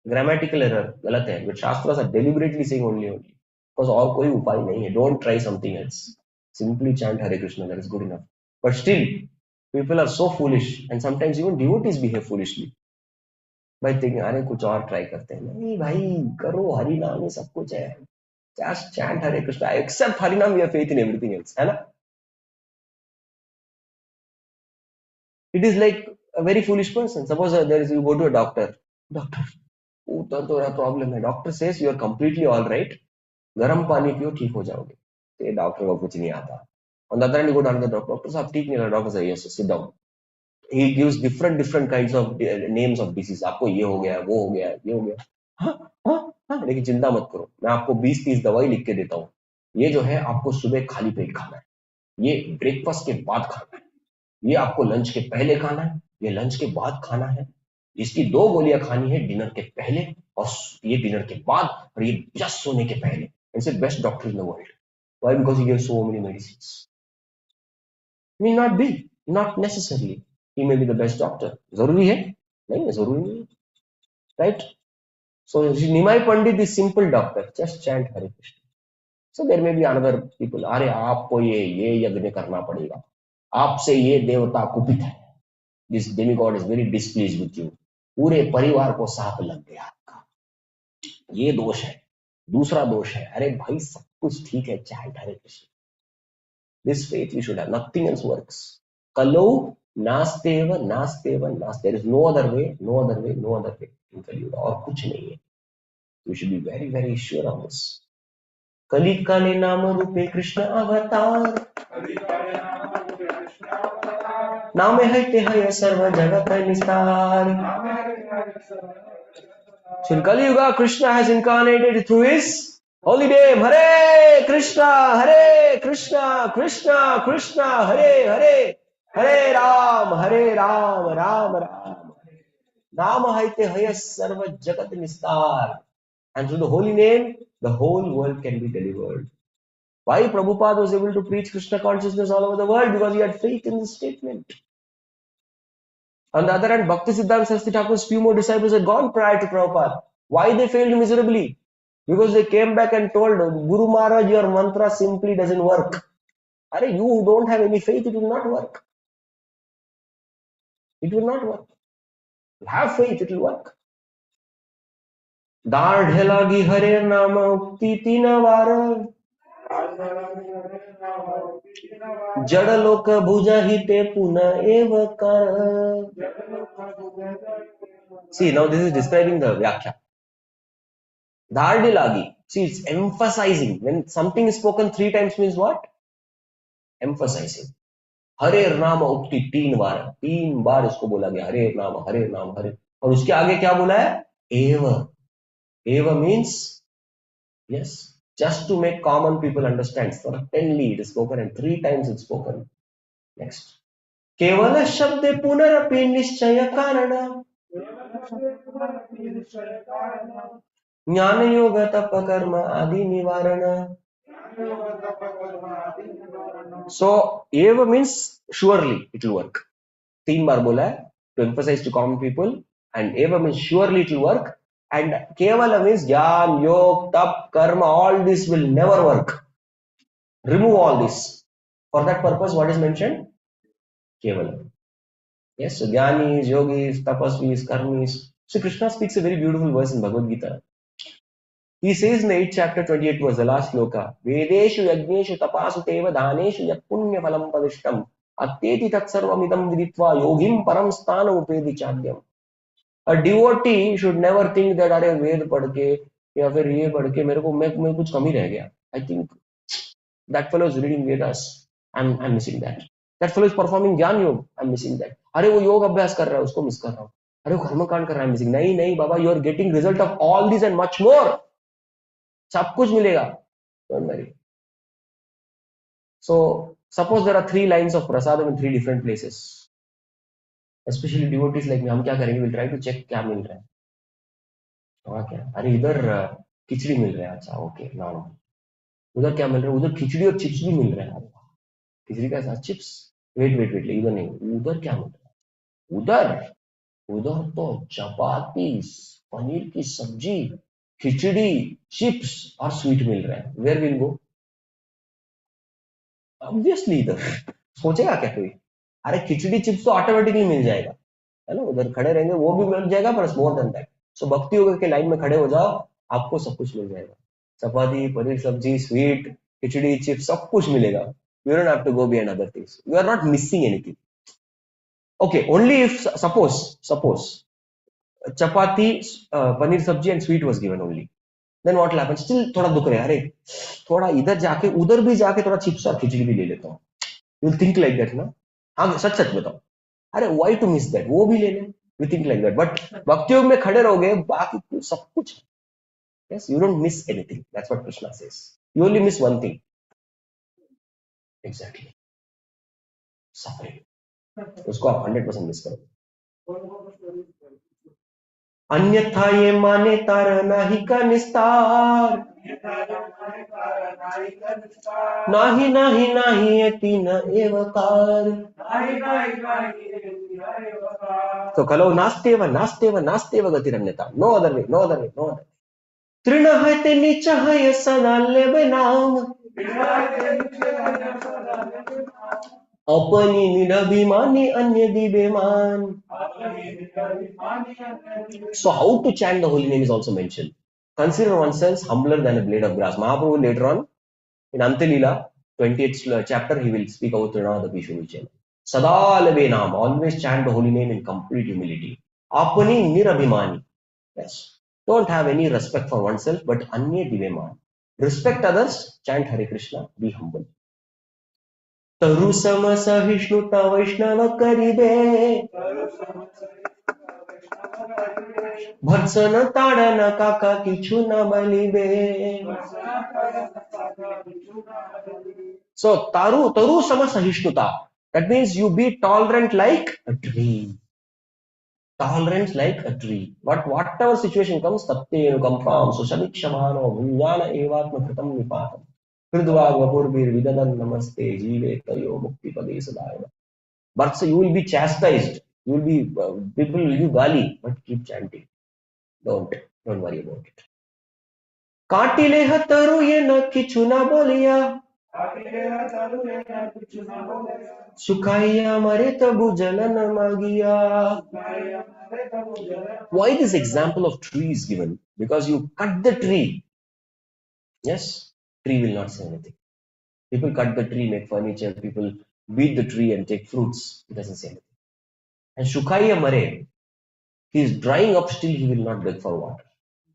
grammatical error, गलत है. But Shastras are deliberately saying only. Because और कोई उपाय नहीं है. Don't try something else. Simply chant Hare Krishna. That is good enough. But still, people are so foolish, and sometimes even devotees behave foolishly by thinking, अरे कुछ और try करते हैं. नहीं भाई, करो हरि नाम में सब कुछ है. Just chant Hare Krishna. Except Hari Nam, we have faith in everything else. है ना? It is like a very foolish person. Suppose you go to a doctor. Doctor, उतर तो रहा problem है. Doctor says you are completely all right. गर्म पानी पियो ठीक हो जाओगे. तो ये डॉक्टर को कुछ नहीं आता. On the other hand, you go down to the doctor. साहब ठीक नहीं लगा. Doctor says yes, sit down. He gives different kinds of names of disease. आपको ये हो गया, वो हो गया, ये हो गया. हाँ, लेकिन चिंता मत करो. मैं आपको 20-30 दवाई लिख के देता हूँ. ये जो है आपको सुबह खाली पेट खाना है. ये ब्रेकफास्ट के बाद खाना है. ये आपको लंच के पहले खाना है. ये लंच के बाद खाना है. इसकी 2 गोलियां खानी है डिनर के पहले और ये डिनर के बाद और ये जस्ट सोने के पहले. It's the best doctor in the world. Why? Because he gives so many medicines. May not be, not necessarily. He may be the best doctor. जरूरी है? नहीं है, जरूरी नहीं. Right? So Nimai Pandit is simple doctor. Just chant Hare Krishna. So there may be another people. अरे आपको ये यज्ञ करना पड़ेगा. आपसे ये देवता कुपित है. This demigod is very displeased with you. पूरे परिवार को साप लग गया आपका. ये दोष है. दूसरा दोष है. अरे भाई सब कुछ ठीक है. chant Hare Krishna. This faith we should have. Nothing else works. Kalau nasteva. There is no other way. In Kali Yuga. और कुछ नहीं है. We should be very, very sure of this. कली काले नाम रूपे कृष्ण अवतार. नामे है ते है सर्व जगत निस्तार. So in Kali Yuga, Krishna has incarnated through his holy name. Hare Krishna, Krishna Krishna, Hare Ram, Ram Ram. Naam hai te hai sarva jagat nistar. And through the holy name, the whole world can be delivered. Why Prabhupada was able to preach Krishna consciousness all over the world? Because he had faith in this statement. On the other hand, Bhakti Siddhanta Saraswati Thakur's few more disciples had gone prior to Prabhupada. Why they failed miserably? Because they came back and told Guru Maharaj, your mantra simply doesn't work. Are you don't have any faith, it will not work. It will not work. Have faith, it will work. दाढ़ लगी हरे नाम उक्ति 3 बार. जडलोक भुजहिते पुनः एव कर. See, now this is describing the Vyakhya. Dhardilagi. See, it's emphasizing. When something is spoken 3 times means what? Emphasizing. हरे नाम उक्ति 3 बार इसको बोला गया. हरे नाम हरे. और उसके आगे क्या बोला है? एव. एव means, yes, just to make common people understand. Certainly it is spoken and 3 times it's spoken. Next. केवल शब्द पुनरपि निश्चय कारण. ज्ञान योग तप कर्म आदि निवारण. So eva means surely it will work. 3 बार बोला है to emphasize to common people, and eva means surely it will work, and kevala means jnana yog tap karma, all this will never work. Remove all this. For that purpose what is mentioned? Kevala. Yes, so jnanis, yogis, tapasvis, karmis. So Krishna speaks a very beautiful verse in Bhagavad Gita. He says in the 8th chapter 28 verse, the last sloka, Vedeshu yagneshu tapasu teva dhaneshu yat punya phalam padishtam atyeti tat sarvamidam viditva yogim param sthana upedi chadyam. A devotee should never think that अरे वेद पढ़ के या फिर ये पढ़ के मेरे को मैं कुछ कमी रह गया. I think that fellow is reading Vedas. I'm missing that. That fellow is performing ज्ञान योग. I'm missing that. अरे वो योग अभ्यास कर रहा है उसको मिस कर रहा हूँ. अरे वो कर्मकांड कर रहा है मिसिंग. नहीं बाबा, you are getting result of all this and much more. सब कुछ मिलेगा. Don't worry. So suppose there are 3 lines of prasadam in 3 different places. Especially devotees like me, हम क्या करेंगे? We'll try to check क्या मिल रहा है. वहाँ क्या? अरे इधर खिचड़ी मिल रहा है. अच्छा ओके ना. उधर क्या मिल रहा है? उधर खिचड़ी और चिप्स भी मिल रहा है. खिचड़ी का साथ चिप्स. वेट इधर नहीं. उधर क्या मिल रहा है? उधर तो चपाती, पनीर की सब्जी, खिचड़ी, चिप्स और स्वीट मिल रहा है. Where will go? ऑब्वियसली इधर. सोचेगा क्या कोई? अरे खिचड़ी चिप्स तो ऑटोमेटिकली मिल जाएगा, है ना. उधर खड़े रहेंगे वो भी मिल जाएगा, पर मोर देन दैट. सो भक्ति योग के लाइन में खड़े हो जाओ, आपको सब कुछ मिल जाएगा. चपाती, पनीर सब्जी, स्वीट, खिचड़ी, चिप्स, सब कुछ मिलेगा. You don't have to go behind other things. You are not missing anything. Okay, only if suppose chapati, paneer sabji and sweet was given only. Then what will happen? Still थोड़ा दुख रहा है. अरे थोड़ा इधर जाके उधर भी जाके थोड़ा चिप्स और खिचड़ी भी ले लेता हूँ. You will think like that, ना? हाँ सच बताओ. अरे why to miss that? वो भी ले ले. You think like that. But भक्ति योग में खड़े रहोगे, बाकी सब कुछ. Yes, you don't miss anything. That's what Krishna says. You only miss one thing. Exactly. Suffering. उसको आप 100% मिस करोगे. अन्यथा ये माने तार नाही का निस्तार. नाही ये 3 एवकार. तो खलो नास्तेव गतिरन्यता. No other way. तृण है ते नीच है सदा लेबे नाम. अपनी निरभिमानी अन्य दिव्यमान. So how to chant the holy name is also mentioned. Consider oneself humbler than a blade of grass. Mahaprabhu later on in Ante Lila 28th chapter he will speak about the Vishnu. Sada lebe naam, always chant the holy name in complete humility. Apani nirabhimani. Yes. Don't have any respect for oneself, but anya diveman. Respect others, chant Hare Krishna, be humble. तरु सम सहिष्णुता वैष्णव करिबे. भत्सन ताड़न काका किछु न बलिबे. So taru sama sahishnutta. That means you be tolerant like a tree. Tolerance like a tree. Whatever situation comes, tattenu kampam susamikshmano vijnana evatma kritam nipatam. Hridvagvapurbir vidadan namaste jive tayo mukti pade sadaya. But so you will be chastised. You will be people will give gali, but keep chanting. Don't worry about it. काटिले हतरु ये न किछु न बोलिया. सुखाइया मरे तबु जलन मागिया. Why this example of tree is given? Because you cut the tree. Yes, tree will not say anything. People cut the tree, make furniture. People beat the tree and take fruits. He doesn't say anything. And Shukaya Mare, he is drying up still, he will not beg for water.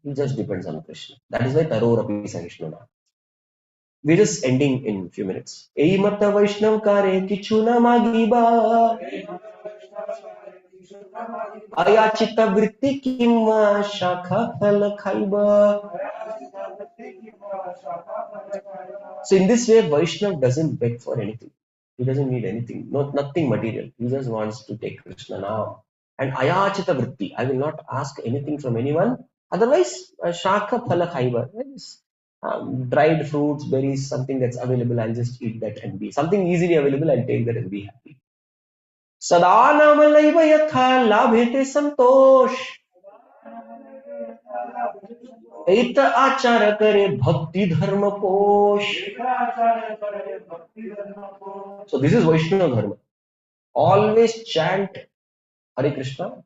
He just depends on Krishna. That is why Taro Rapi Sahishnuna. We're just ending in a few minutes. Ei mata Vaishnav kare kichu na magiba. Ayachita vritti kimma shakha phala khaiba. So in this way, Vaishnav doesn't beg for anything. He doesn't need anything, nothing material. He just wants to take Krishna now. And ayachita vritti, I will not ask anything from anyone. Otherwise, shaka phala khaiba, dried fruits, berries, something that's available, I'll just eat that and be something easily available. I'll take that and be happy. Sadanamalayva yatha labhete santosh. Eit achara kare bhakti dharma posh. So this is Vaishnava dharma. Always chant Hare Krishna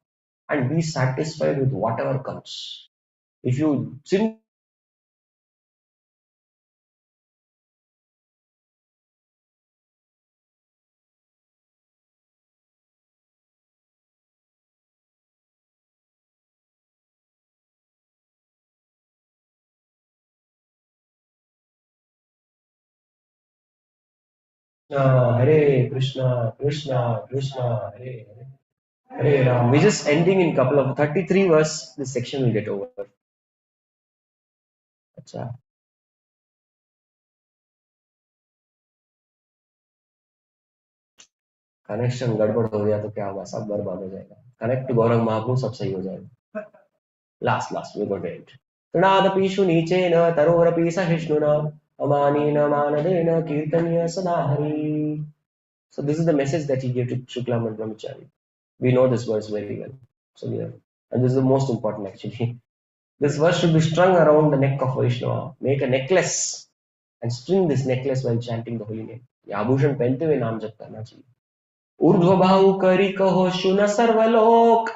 and be satisfied with whatever comes. If you simply Hare Krishna, Krishna, Krishna, Hare Hare, Hare Ram. We're just ending in couple of 33 verse. This section will get over. Achha. Connection गड़बड़ हो गया तो क्या होगा, सब बर्बाद हो जाएगा. कनेक्ट गौरव महाप्रभु, सब सही हो जाएगा. Last we got it. तृणादपीषु नीचेन तरोरपि सहिष्णुना अमानेन मानदेन कीर्तनीय सदा हरि. So this is the message that he gave to Shukla Brahmachari. We know this verse very well. So yeah, and this is the most important actually. This verse should be strung around the neck of Vaishnava. Make a necklace and string this necklace while chanting the holy name. ये आभूषण पहनते हुए नाम जप करना चाहिए. ऊर्ध्व बाहु करी कहो शुन सर्वलोक.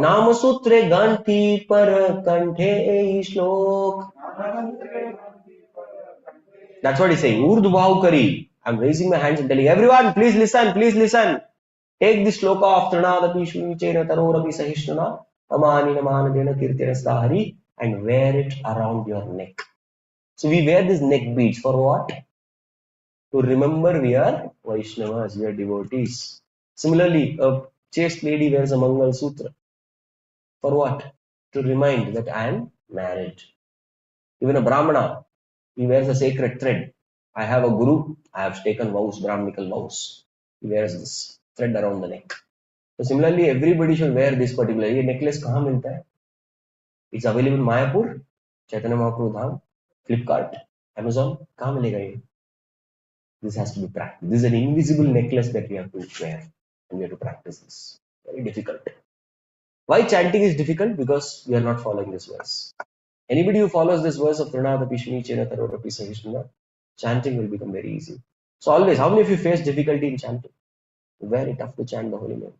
नाम सूत्रे गांठी पर कंठे ए श्लोक. That's what he's saying. Urdhva bahu kari. I'm raising my hands and telling everyone, please listen, please listen. Take this sloka of Trinadapi Shunichena Tarorapi Sahishnana Amani Namanadena Kirtena Stahari and wear it around your neck. So we wear these neck beads for what? To remember we are Vaishnavas, we are devotees. Similarly, a chaste lady wears a Mangal Sutra. For what? To remind that I am married. Even a Brahmana, he wears a sacred thread. I have a guru, I have taken vows, Brahminical vows. He wears this thread around the neck. So similarly, everybody should wear this particular. ये necklace कहाँ मिलता है? It's available in Mayapur, Chaitanya Mahaprabhu Dham, Flipkart, Amazon. कहाँ मिलेगा ये? This has to be practiced. This is an invisible necklace that we have to wear, and we have to practice this. Very difficult. Why chanting is difficult? Because we are not following this verse. Anybody who follows this verse of Pranadapi Shuni Chena Tarorapi Sahishnana, chanting will become very easy. So always, how many of you face difficulty in chanting? Very tough to chant the holy name.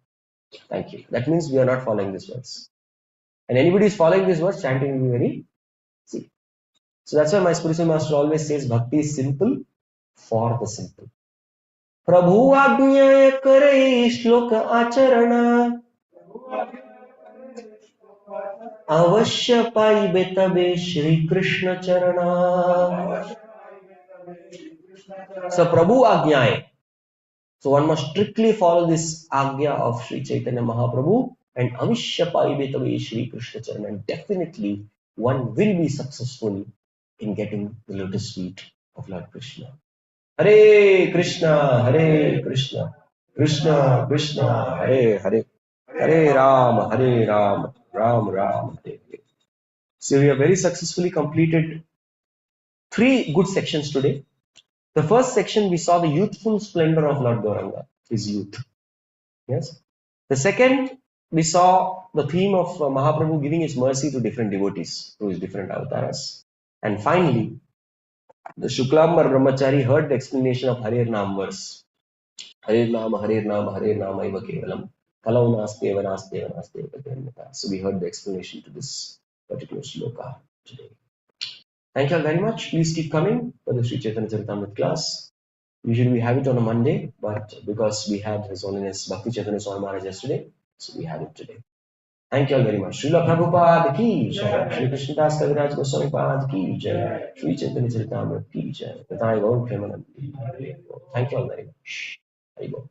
Thank you. That means we are not following this verse. And anybody who is following this verse, chanting will be very easy. So that's why my spiritual master always says, Bhakti is simple for the simple. Prabhu Agnya Kare Shloka Acharana Avashya Paibe Tabe Shri Krishna Charana. So Prabhu Agnya. So one must strictly follow this Agya of Sri Chaitanya Mahaprabhu and Avishya Paibe Tabe Shri Krishna Charana. And definitely one will be successful in getting the lotus feet of Lord Krishna. Hare Krishna, Hare Krishna, Krishna Krishna, Hare Hare, Hare Ram, Ram Ram, Hare Hare. So we have very successfully completed 3 good sections today. The first section we saw the youthful splendor of Lord Gauranga, his youth. Yes. The second we saw the theme of Mahaprabhu giving his mercy to different devotees through his different avatars. And finally, the Shuklambar Brahmachari heard the explanation of Harir Nam verse. Harir Nam, Eva Kevalam. Kalau Nasteva, Nasteva, Nasteva. So we heard the explanation to this particular shloka today. Thank you all very much. Please keep coming for the Sri Chaitanya Charitamrita class. Usually we have it on a Monday, but because we had His Holiness Bhakti Chaitanya Swami Maharaj yesterday, so we have it today. Thank you all very much. Srila Prabhupada ki jai. Shri Krishna Das Kaviraj Goswami Pad ki jai. Shri Chaitanya Charitamrita ki jai. Tathai Gaur Premanand. Thank you all very much. Hari Bol.